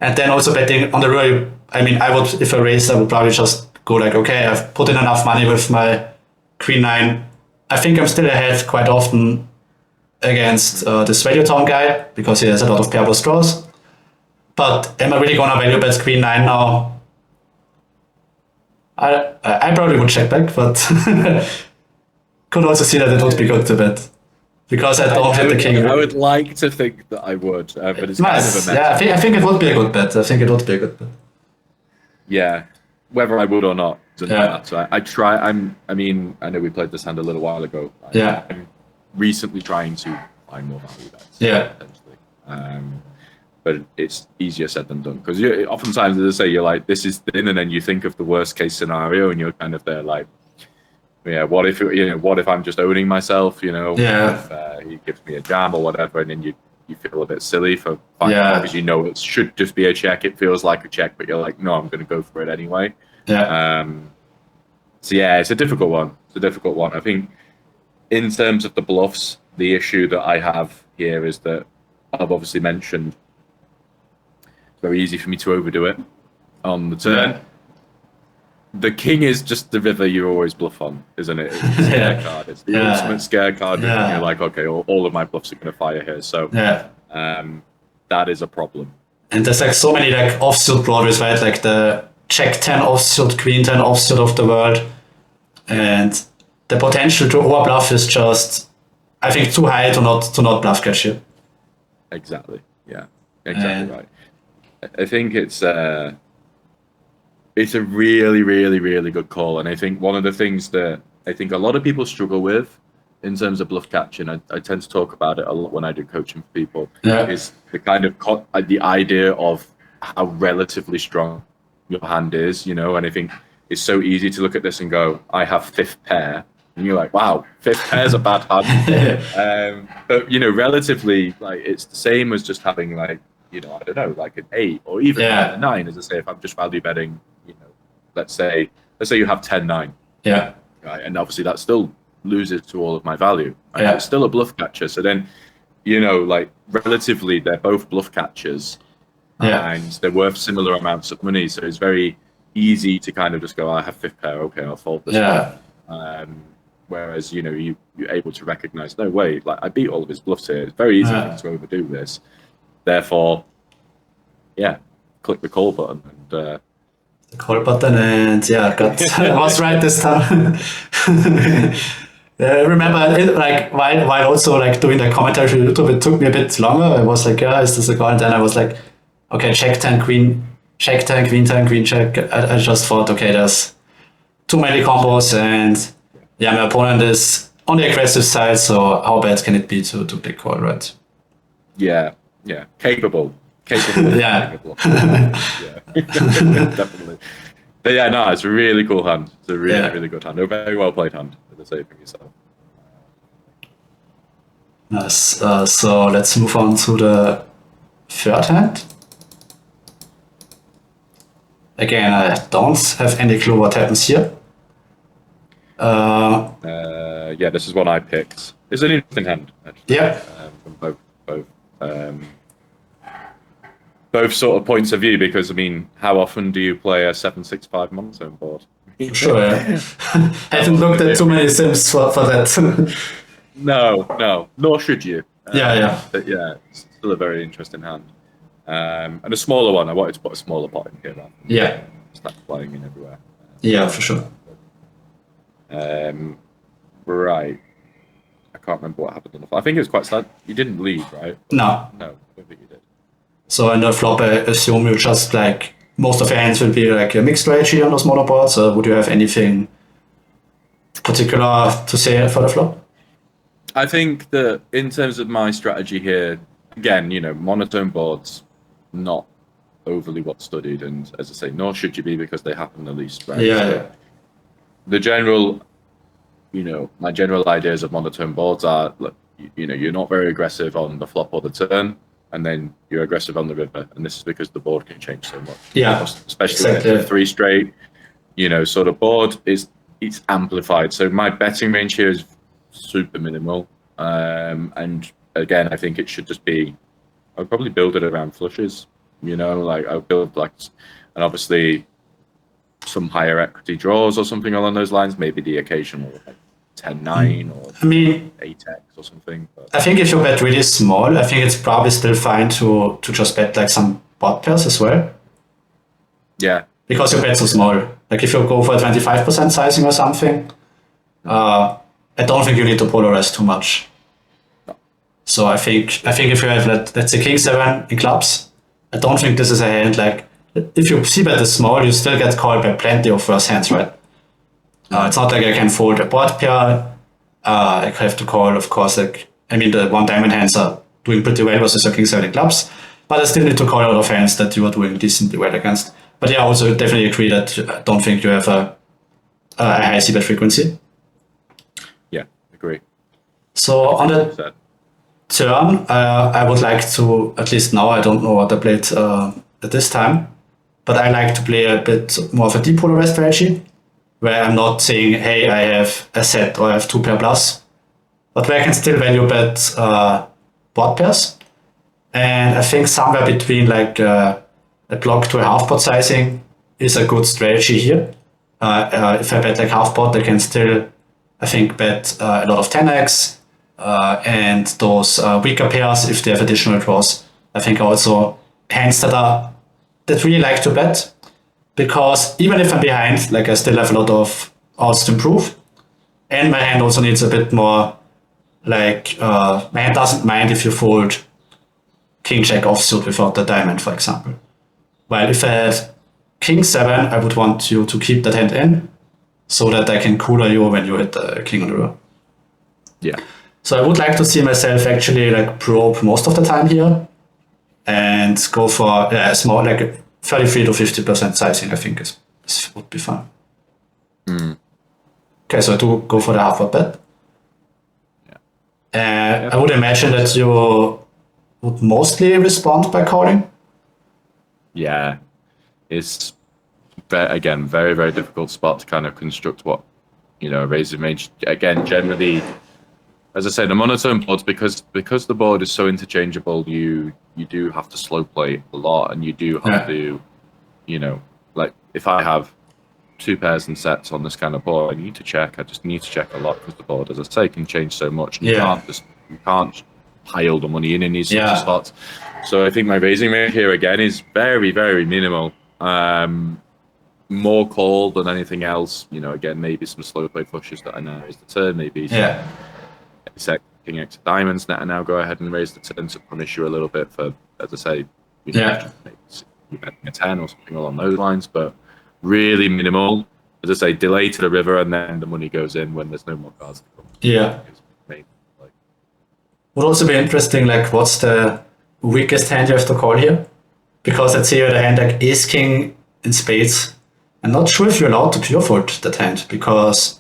And then also betting on the river, I would, if I raised, I would probably just go like, okay, I've put in enough money with my queen 9. I think I'm still ahead quite often against this value tone guy because he has a lot of pair plus draws. But am I really gonna value bet queen 9 now? I probably would check back, but could also see that it would be good to bet. Because I don't have the king. I would like to think that I would, but it's nice. Kind of a mess. Yeah, I think it would be a good bet. Yeah, whether I would or not doesn't matter. I try. I know we played this hand a little while ago. I'm recently trying to find more value bets. Yeah. Essentially. But it's easier said than done because oftentimes, as I say, you're like, this is thin, and then you think of the worst case scenario, and you're kind of there like, yeah, what if I'm just owning myself, if he gives me a jam or whatever, and then you feel a bit silly for finding because it should just be a check. It feels like a check, but you're like, no, I'm going to go for it anyway. Yeah. So yeah, it's a difficult one. I think in terms of the bluffs, the issue that I have here is that I've obviously mentioned it's very easy for me to overdo it on the turn. Yeah. The king is just the river you always bluff on, isn't it? It's the scare card. It's the ultimate scare card. And you're like, okay, all of my bluffs are going to fire here. So that is a problem. And there's like so many like offsuit broadways, right? Like the check 10 offsuit, queen 10 offsuit of the world. And the potential to overbluff is just, I think, too high to not bluff catch you. Exactly. Yeah. Exactly right. I think it's a really, really, really good call. And I think one of the things that I think a lot of people struggle with in terms of bluff catching, I tend to talk about it a lot when I do coaching for people, is the kind of the idea of how relatively strong your hand is, and I think it's so easy to look at this and go, I have fifth pair. And you're like, wow, fifth pair is a bad hand. But, relatively, like it's the same as just having like I don't know, like an 8 or even Yeah. a 9, as I say, if I'm just value betting, let's say you have 10-9. Yeah. Right, and obviously that still loses to all of my value. Right? Yeah. It's still a bluff catcher. So then, like relatively, they're both bluff catchers, and they're worth similar amounts of money. So it's very easy to kind of just go, I have fifth pair, okay, I'll fold this one. Whereas you're able to recognize, no way, like I beat all of his bluffs here. It's very easy for me to overdo this. Therefore, click the call button and. The call button, and I was right this time. I remember like while also like doing the commentary for YouTube, it took me a bit longer. I was like, is this a call? And then I was like, okay, check 10 queen, check 10 queen, 10 queen, check. I just thought, okay, there's too many combos, and my opponent is on the aggressive side, so how bad can it be to big call, right? Yeah, capable. Yeah. Definitely. But no, it's a really cool hand. It's a really good hand. A very well played hand, to say for yourself. Nice. So let's move on to the third hand. Again, I don't have any clue what happens here. This is one I picked. It's an interesting hand, actually. Yeah. From both sort of points of view, because I mean, how often do you play a 7-6-5 monotone board? Sure, yeah. Haven't looked at too many sims for that. No, nor should you. But it's still a very interesting hand. And a smaller one. I wanted to put a smaller pot in here. Yeah. Start flying in everywhere. For sure. Right. I can't remember what happened on the flop. I think it was quite sad. You didn't lead, right? No, I don't think you did. So in the flop, I assume you just like most of your hands will be like a mixed strategy on those smaller boards. Or would you have anything particular to say for the flop? I think that in terms of my strategy here, again, monotone boards, not overly well studied, and as I say, nor should you be, because they happen the least, right? Yeah. The general, my general ideas of monotone boards are, look, you're not very aggressive on the flop or the turn, and then you're aggressive on the river, and this is because the board can change so much. Yeah, especially when it's 3 straight. So the board it's amplified. So my betting range here is super minimal, and again, I think it should just be. I'd probably build it around flushes. Like I'll build and obviously some higher equity draws or something along those lines. Maybe the occasional 10-9 or 8x or something. But I think if you bet really small, I think it's probably still fine to just bet like some bot pairs as well. Yeah. Because you bet so small. Like if you go for a 25% sizing or something, I don't think you need to polarize too much. No. So I think if you have let's say King 7 in clubs, I don't think this is a hand like if you see bet is small, you still get called by plenty of first hands, right? It's not like I can fold a board pair. I have to call, of course, the one diamond hands are doing pretty well versus your King 7 in clubs, but I still need to call a lot of hands that you are doing decently well against. But I also definitely agree that I don't think you have a high c-bet frequency. Yeah, agree. So on the turn, I would like to, at least now, I don't know what I played at this time, but I like to play a bit more of a depolarized strategy, where I'm not saying, hey, I have a set or I have 2 pair plus, but where I can still value bet board pairs. And I think somewhere between like a block to a half pot sizing is a good strategy here. If I bet like half pot, I can still, I think, bet a lot of 10x and those weaker pairs if they have additional draws. I think also hands that really like to bet, because even if I'm behind, like I still have a lot of odds to improve, and my hand also needs a bit more, like my hand doesn't mind if you fold King Jack offsuit without the diamond, for example. While if I had King 7, I would want you to keep that hand in, so that I can cooler you when you hit the King on the river. Yeah. So I would like to see myself actually like probe most of the time here, and go for a small, like 33 to 50% sizing. I think is would be fun. Okay, so I do go for the half pot bet. I would imagine that you would mostly respond by calling. Yeah, it's again very very difficult spot to kind of construct what a raising range. Again, generally, as I say, the monotone boards because the board is so interchangeable, you do have to slow play a lot, and you do have to, like if I have 2 pairs and sets on this kind of board, I just need to check a lot because the board, as I say, can change so much. And you can't pile the money in these sorts of spots. So I think my raising rate here again is very, very minimal. More call than anything else. Again, maybe some slow play flushes that I know raise the turn. Maybe King X diamonds that I now go ahead and raise the turn to punish you a little bit for, as I say, maybe a 10 or something along those lines. But really minimal. As I say, delay to the river, and then the money goes in when there's no more cards to come. Yeah. Would also be interesting, like, what's the weakest hand you have to call here? Because let's say you had a hand like Ace King in spades. I'm not sure if you're allowed to pure fold that hand, because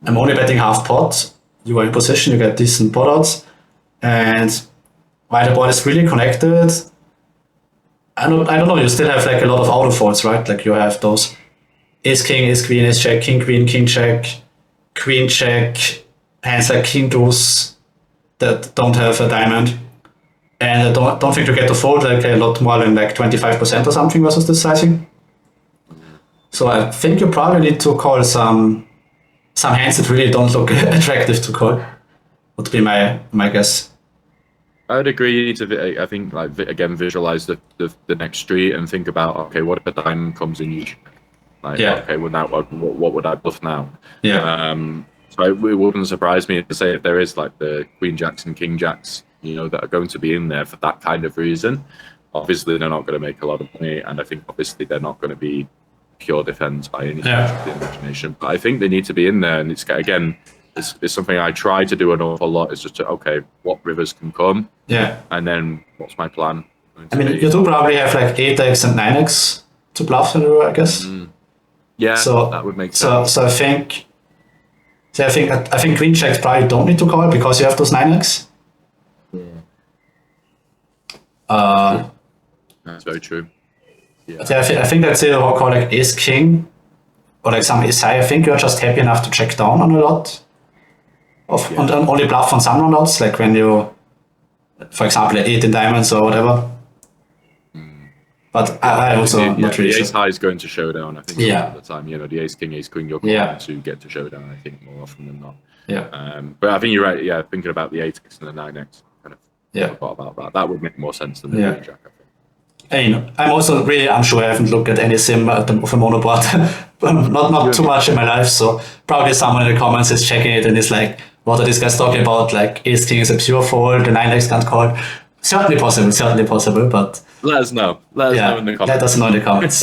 I'm only betting half pot. You are in position, you get decent pot odds, and while the board is really connected, I don't know, you still have like a lot of auto folds, right? Like you have those Ace King, Ace Queen, Ace Jack, King Queen, King Jack, Queen Jack, hands like King Deuce that don't have a diamond. And I don't think you get to fold like a lot more than like 25% or something versus this sizing. So I think you probably need to call some hands that really don't look attractive to call. Would be my guess. I would agree. You need to, I think, like again, visualize the next street and think about, okay, what if a diamond comes in each? Like, okay, well now, what would I bluff now? Yeah. So it wouldn't surprise me to say if there is like the Queen Jacks and King Jacks, that are going to be in there for that kind of reason. Obviously, they're not going to make a lot of money, and I think obviously they're not going to be pure defense by any stretch of the imagination. But I think they need to be in there, and it's again, it's something I try to do an awful lot. Is just okay, what rivers can come, and then what's my plan? I mean, you do probably have like 8x and 9x to bluff in the river, I guess. Yeah, so that would make sense. So I think Queen Jacks probably don't need to call because you have those 9x. That's very true. Yeah. I think that's it. I'll call like Ace King or like some Ace High. I think you're just happy enough to check down on a lot and only bluff on some runouts, like when you, for example, 8 in diamonds or whatever. But I also not really. The Ace High is going to showdown. I think a lot of the time, the Ace King, Ace Queen, you're going to get to showdown. I think more often than not. Yeah. But I think you're right. Yeah, thinking about the 8x and the 9x, kind of forgot about that. That would make more sense than the Queen Jack, I think. And I'm also really unsure. I haven't looked at any sim of a monoboard. not too much in my life, so probably someone in the comments is checking it and is like, what are these guys talking about? Like Ace King is a pure fold, the 9x can't call. Certainly possible, but let us know. Let us know in the comments. Let us know in the comments.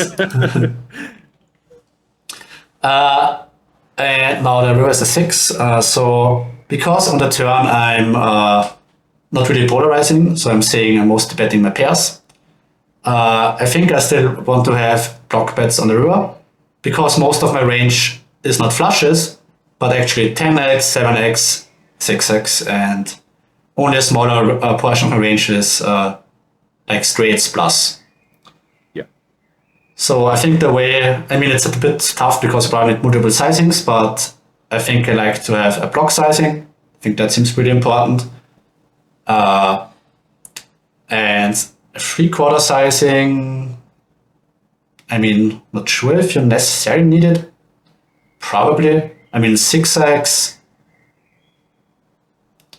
And now the river is a 6. So because on the turn I'm not really polarizing, so I'm saying I'm mostly betting my pairs. I think I still want to have block bets on the river because most of my range is not flushes, but actually 10x, 7x, 6x, and only a smaller portion of my range is like straights plus. Yeah. So I think the way, I mean, it's a bit tough because probably multiple sizings, but I think I like to have a block sizing. I think that seems pretty important. And a 3/4 sizing, I mean, not sure if you necessarily need it. Probably. I mean, 6x,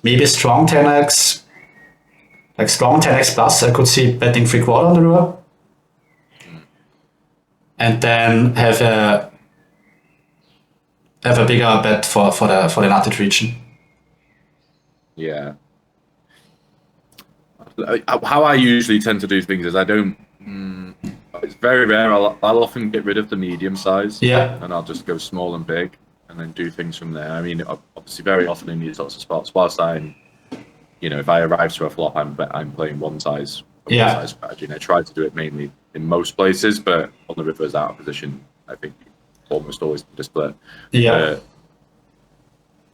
maybe strong 10x, like strong 10x plus, I could see betting 3/4 on the river. And then have a bigger bet for the nutted region. Yeah. How I usually tend to do things is I don't. It's very rare. I'll often get rid of the medium size. Yeah. And I'll just go small and big, and then do things from there. I mean, obviously, very often in these sorts of spots, whilst I'm, if I arrive to a flop, I'm playing one size strategy, and I try to do it mainly in most places, but on the river is out of position. I think almost always the split. Yeah.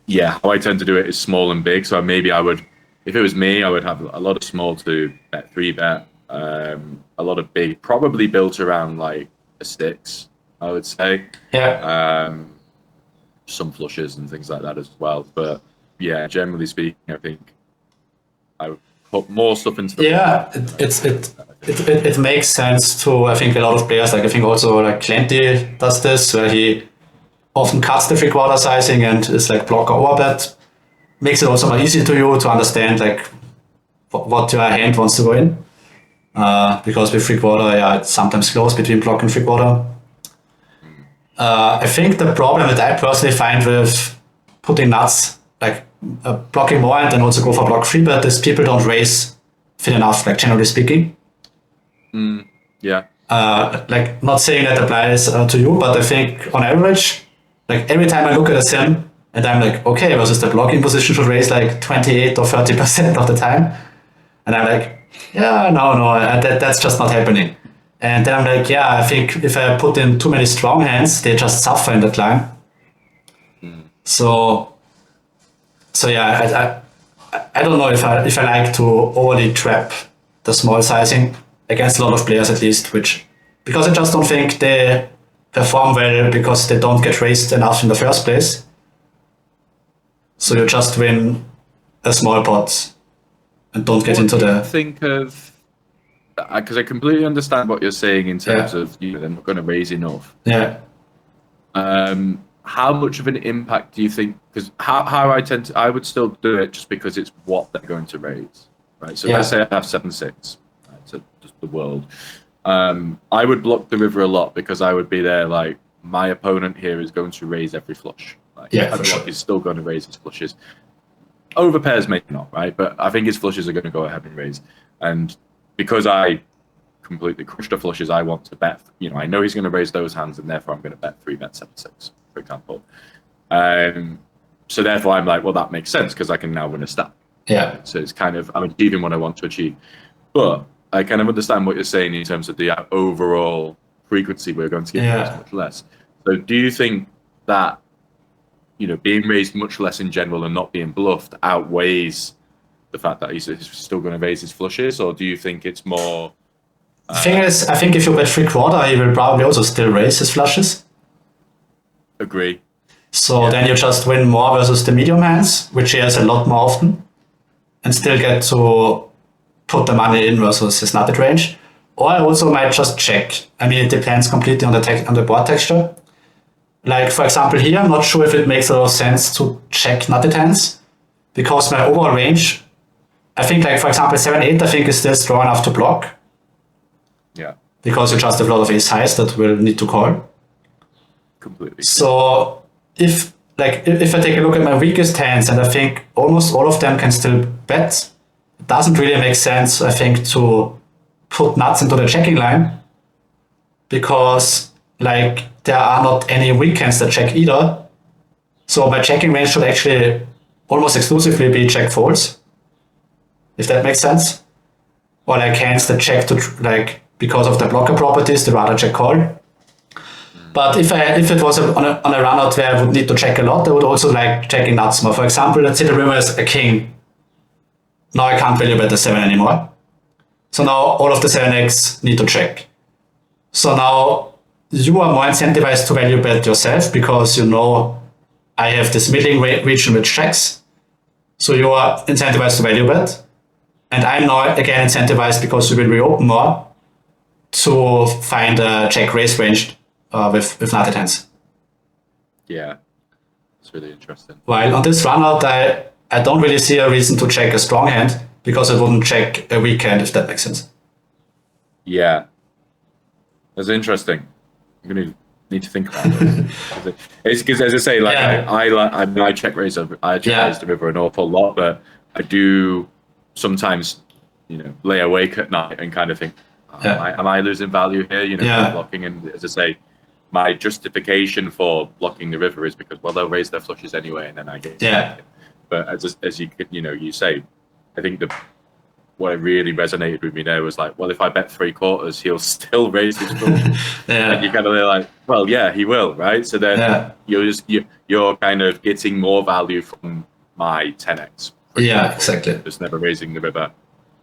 How I tend to do it is small and big. So maybe I would, if it was me, I would have a lot of small to bet 3-bet, a lot of big, probably built around like the sticks, I would say. Yeah. Some flushes and things like that as well. But yeah, generally speaking, I think I would put more stuff into the Yeah, it makes sense to, I think, a lot of players. Like I think also like Clenty does this, where he often cuts the 3/4 sizing and is like blocker overbet. Makes it also more easy to you to understand like what your hand wants to go in. Because with 3/4, yeah, it's sometimes close between block and 3/4. I think the problem that I personally find with putting nuts, like blocking more and then also go for block 3-bet, is people don't raise thin enough, like generally speaking. Yeah. Like not saying that applies to you, but I think on average, like every time I look at a sim and I'm like, okay, versus the blocking position should raise like 28 or 30% of the time. And I'm like, yeah, no, that's just not happening. And then I'm like, yeah, I think if I put in too many strong hands, they just suffer in that line. So yeah, I don't know if I like to overly trap the small sizing against a lot of players at least, because I just don't think they perform well because they don't get raised enough in the first place. So you just win a small pot and don't get into the. Think of. Because I completely understand what you're saying in terms of they're not going to raise enough. Yeah. How much of an impact do you think? Because how I would still do it just because it's what they're going to raise, right? So let's say I have 7-6, right, so just the world. I would block the river a lot because I would be there like my opponent here is going to raise every flush. Like, for sure. He's still going to raise his flushes. Over pairs maybe not, right? But I think his flushes are going to go ahead and raise, and because I completely crushed the flushes, I want to bet. I know he's going to raise those hands, and therefore I'm going to bet 3-bet 7-6, for example. So therefore I'm like, well, that makes sense because I can now win a stack. Yeah. So it's kind of I'm achieving what I want to achieve, but I kind of understand what you're saying in terms of the overall frequency we're going to get raised much less. So do you think that being raised much less in general and not being bluffed outweighs the fact that he's still going to raise his flushes, or do you think it's more? The thing is, I think if you bet 3/4, he will probably also still raise his flushes. Agree. So then you just win more versus the medium hands, which he has a lot more often, and still get to put the money in versus his nutted range. Or I also might just check. I mean, it depends completely on the board texture. Like for example here, I'm not sure if it makes a lot of sense to check nutted hands, because my overall range, I think like for example 7-8 I think is still strong enough to block. Yeah. Because you just have a lot of ace highs that will need to call. Completely. So if I take a look at my weakest hands, and I think almost all of them can still bet, it doesn't really make sense, I think, to put nuts into the checking line, because like there are not any weak hands that check either. So my checking range should actually almost exclusively be check folds, if that makes sense. Or like hands that check to like because of the blocker properties, they rather check call. But if it was on a run out where I would need to check a lot, I would also like checking nuts more. For example, let's say the river is a king. Now I can't value bet the 7 anymore. So now all of the 7x need to check. So now you are more incentivized to value bet yourself because I have this middling region which checks. So you are incentivized to value bet. And I'm now again incentivized because we will reopen more to find a check raise range with nutted hands. Yeah, it's really interesting. While on this run out, I don't really see a reason to check a strong hand because I wouldn't check a weak hand, if that makes sense. Yeah, that's interesting. I'm going to need to think about it. It's because, as I say, like I check raise the river an awful lot, but I do sometimes, lay awake at night and kind of think, am I losing value here? Blocking, and as I say, my justification for blocking the river is because they'll raise their flushes anyway, and then I get But as you say, I think what really resonated with me there was like, if I bet 3/4, he'll still raise his flushes. And you kind of like, he will, right? So then you're kind of getting more value from my 10x, for Yeah, example. exactly. Just never raising the river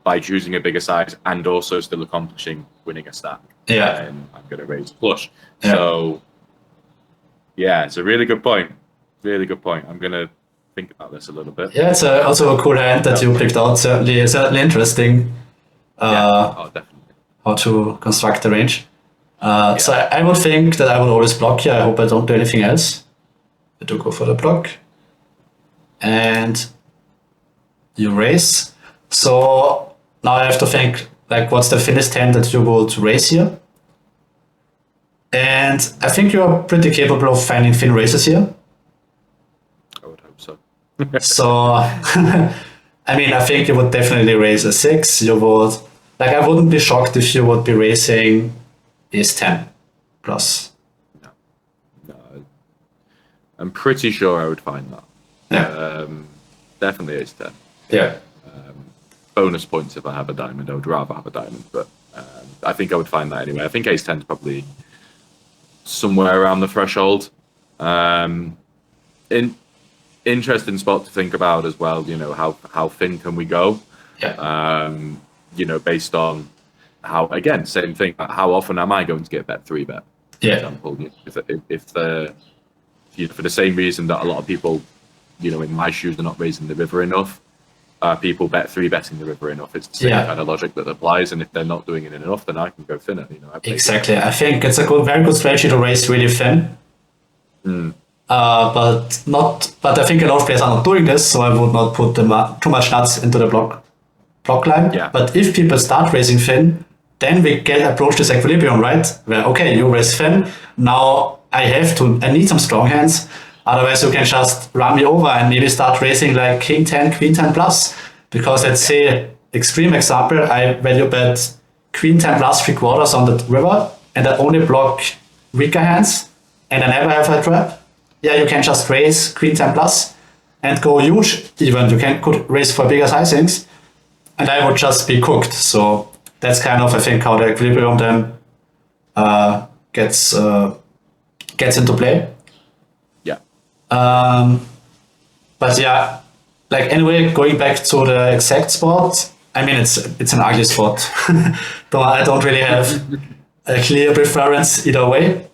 by choosing a bigger size and also still accomplishing winning a stack. Yeah. And I'm going to raise flush. Yeah. So, yeah, it's a really good point. Really good point. I'm going to think about this a little bit. Yeah, it's also a cool hand that you picked out. Certainly interesting. Definitely. How to construct the range. So I would think that I would always block here. I hope I don't do anything else. I do go for the block. And you raise. So now I have to think, like, what's the thinnest hand that you would raise here? And I think you're pretty capable of finding thin raises here. I would hope so. So, I mean, I think you would definitely raise a 6. You would, like, I wouldn't be shocked if you would be raising ace 10 plus. No, I'm pretty sure I would find that. Yeah. Definitely ace 10. Yeah. Bonus points if I have a diamond. I would rather have a diamond, but I think I would find that anyway. I think ace 10 is probably somewhere around the threshold. Interesting spot to think about as well. You know, how thin can we go? Yeah. You know, based on how, again, same thing. How often am I going to get bet 3-bet? For example, if for the same reason that a lot of people, you know, in my shoes are not raising the river enough. People bet 3-betting the river enough. It's the same kind of logic that applies, and if they're not doing it enough, then I can go thinner. You know, exactly. I think it's a very good strategy to raise really thin. But I think a lot of players are not doing this, so I would not put too much nuts into the block line. Yeah. But if people start raising thin, then we can approach this equilibrium, right? Where okay, you raise thin, now I need some strong hands. Otherwise, you can just run me over and maybe start raising like king 10, queen 10 plus. Because let's say, extreme example, I value bet queen 10 plus 3/4 on the river, and I only block weaker hands, and I never have a trap. Yeah, you can just raise queen 10 plus and go huge. Even you could raise for bigger sizings, and I would just be cooked. So that's kind of, I think, how the equilibrium then gets into play. But yeah, like anyway, going back to the exact spot, I mean, it's an ugly spot. I don't really have a clear preference either way.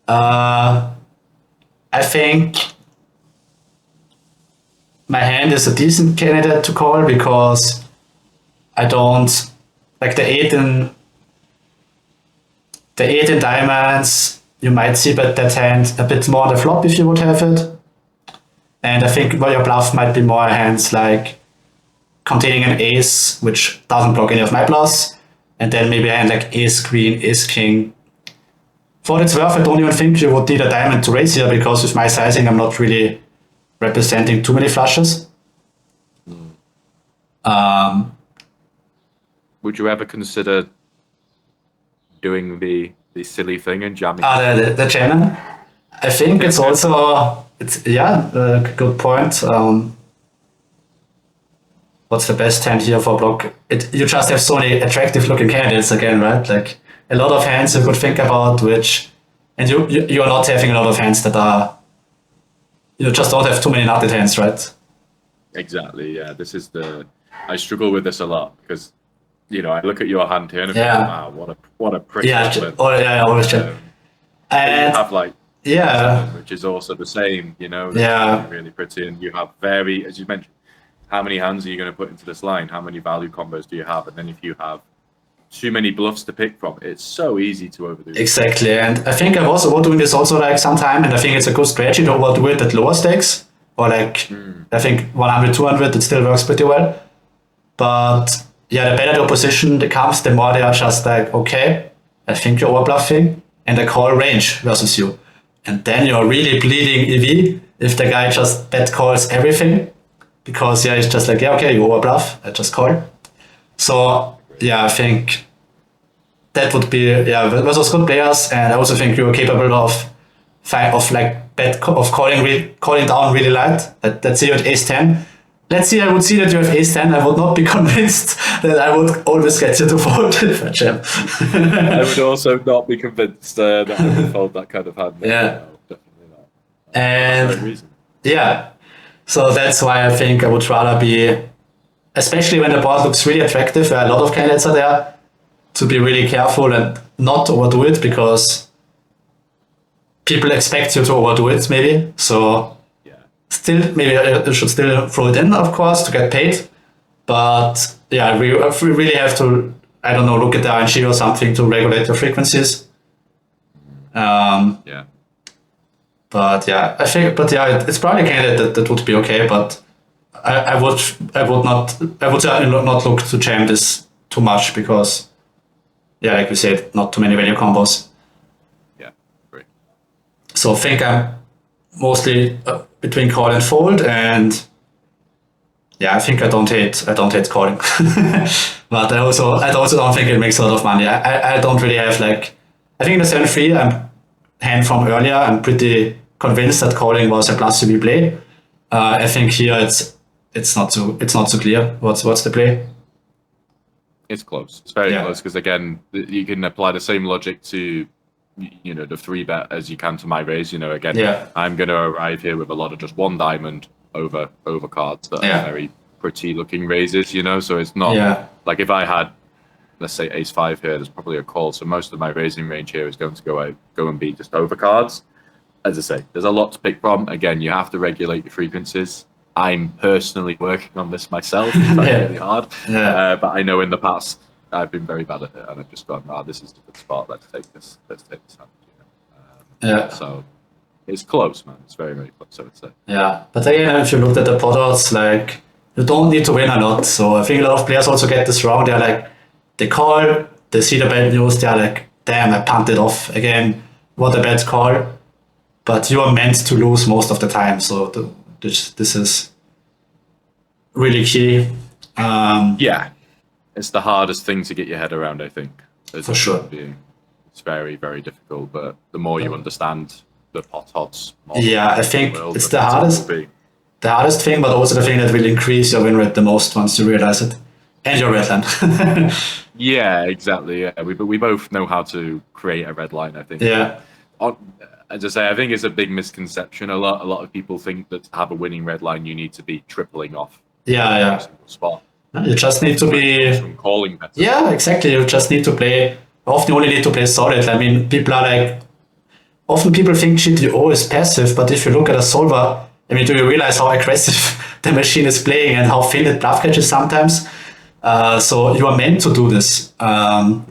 I think my hand is a decent candidate to call because I don't like the 8 in diamonds. You might see bet that hand a bit more on the flop if you would have it. And I think your bluff might be more hands like containing an ace, which doesn't block any of my bluffs. And then maybe a hand like ace queen, ace king. For what it's worth, I don't even think you would need a diamond to raise here because with my sizing, I'm not really representing too many flushes. Would you ever consider doing the silly thing and jamming? The jamming. I think it's also a good point. What's the best hand here for block? You just have so many attractive looking candidates again, right? Like a lot of hands you could think about, and you are not having a lot of hands that are. You just don't have too many nutted hands, right? Exactly. Yeah. I struggle with this a lot because, you know, I look at your hand here and I think, wow, what a pretty one. I always check. And you have like which is also the same, you know. Really pretty, and you have as you mentioned, how many hands are you going to put into this line? How many value combos do you have? And then if you have too many bluffs to pick from, it's so easy to overdo. Exactly, and I think I was doing this also like sometime, and I think it's a good strategy to overdo it at lower stakes, or like I think 100, 200, it still works pretty well. But yeah, the better the opposition becomes, the more they are just like, okay, I think you're overbluffing, and I call range versus you. And then you're really bleeding EV if the guy just bet calls everything. Because it's just like, okay, you overbluff, I just call. So I think that would be versus good players, and I also think you're capable of calling down really light. Let's say you're at ace 10. Let's say I would see that you have ace 10, I would not be convinced that I would always get you to fold if I jam. I would also not be convinced that I would fold that kind of hand. Yeah. No, definitely not. And for no reason. Yeah. So that's why I think I would rather be, especially when the board looks really attractive, where a lot of candidates are there, to be really careful and not overdo it, because people expect you to overdo it maybe. So Yeah. still, maybe you should still throw it in, of course, to get paid. But yeah, we really have to, I don't know, look at the RNG or something to regulate the frequencies. Yeah. But yeah, I think, but yeah, it's probably a candidate that would be okay. But I would certainly not look to jam this too much, because yeah, like we said, not too many value combos. Yeah. Great. So I think I'm mostly between call and fold, and yeah, I think I don't hate calling, but I also don't think it makes a lot of money. I don't really have like, I think in the 7-3 I'm hand from earlier. I'm pretty convinced that calling was a plus CB play. I think here it's not so clear what's the play. It's close. It's very close, because again, you can apply the same logic to, you know, the 3-bet as you can to my raise. You know, again, I'm going to arrive here with a lot of just one diamond over cards that are very pretty looking raises. You know, so it's not like if I had, let's say, ace-5 here, there's probably a call. So most of my raising range here is going to go and be just over cards. As I say, there's a lot to pick from. Again, you have to regulate your frequencies. I'm personally working on this myself. It's really hard. But I know in the past I've been very bad at it, and I've just gone, this is the good spot. Let's take this hand. You know? So it's close, man. It's very, very close, I would say. Yeah, but again, if you looked at the pot odds, like, you don't need to win a lot. So I think a lot of players also get this wrong. They're like, they call, they see the bad news, they're like, damn, I punted off again. What a bad call. But you are meant to lose most of the time. So this is really key. Yeah, it's the hardest thing to get your head around, I think. For sure. It's very, very difficult, but the more you understand the pot odds, I think it's the hardest thing, but also the thing that will increase your win rate the most once you realize it. And your red line. Yeah, exactly. Yeah, we both know how to create a red line, I think. Yeah. As I say, I think it's a big misconception. A lot of people think that to have a winning red line, you need to be tripling off. Every single spot. You just need to be calling better. Yeah, exactly. You just need to play. Often you only need to play solid. I mean, people are like, often people think GTO is passive, but if you look at a solver, I mean, do you realize how aggressive the machine is playing and how thin it bluff catches sometimes? So you are meant to do this. And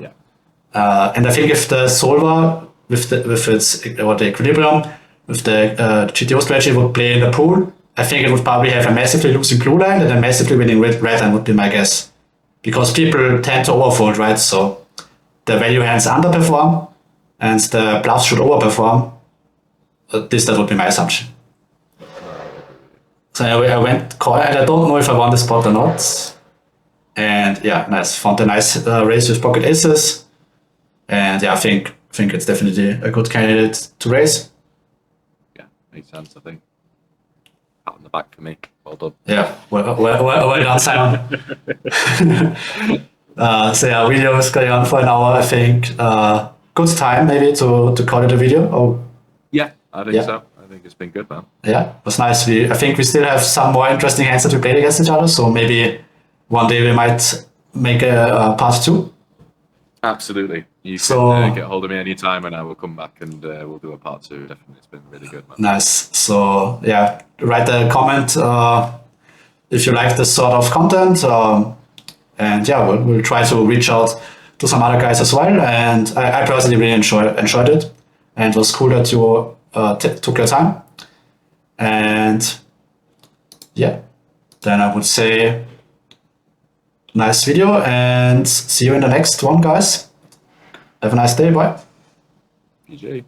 I think if the solver with the equilibrium, with the GTO strategy would play in the pool, I think it would probably have a massively losing blue line and a massively winning red line would be my guess. Because people tend to overfold, right? So the value hands underperform and the bluffs should overperform. That would be my assumption. So I went call, and I don't know if I won the spot or not. And yeah, nice. Found a nice raise with pocket aces. And yeah, I think it's definitely a good candidate to raise. Yeah, makes sense, I think. Pat on the back for me. Well done. Yeah, well done, Simon. So yeah, video is going on for an hour, I think. Good time maybe to call it a video. Yeah, I think so. I think it's been good, man. Yeah, it was nice. I think we still have some more interesting hands that we played against each other, so maybe one day we might make a part 2. Absolutely. You can get hold of me anytime and I will come back and we'll do a part 2. Definitely. It's been really good, man. Nice. So yeah, write a comment if you like this sort of content. And yeah, we'll try to reach out to some other guys as well. And I personally really enjoyed it. And it was cool that you took your time. And yeah, then I would say nice video and see you in the next one, guys. Have a nice day. Bye. PJ.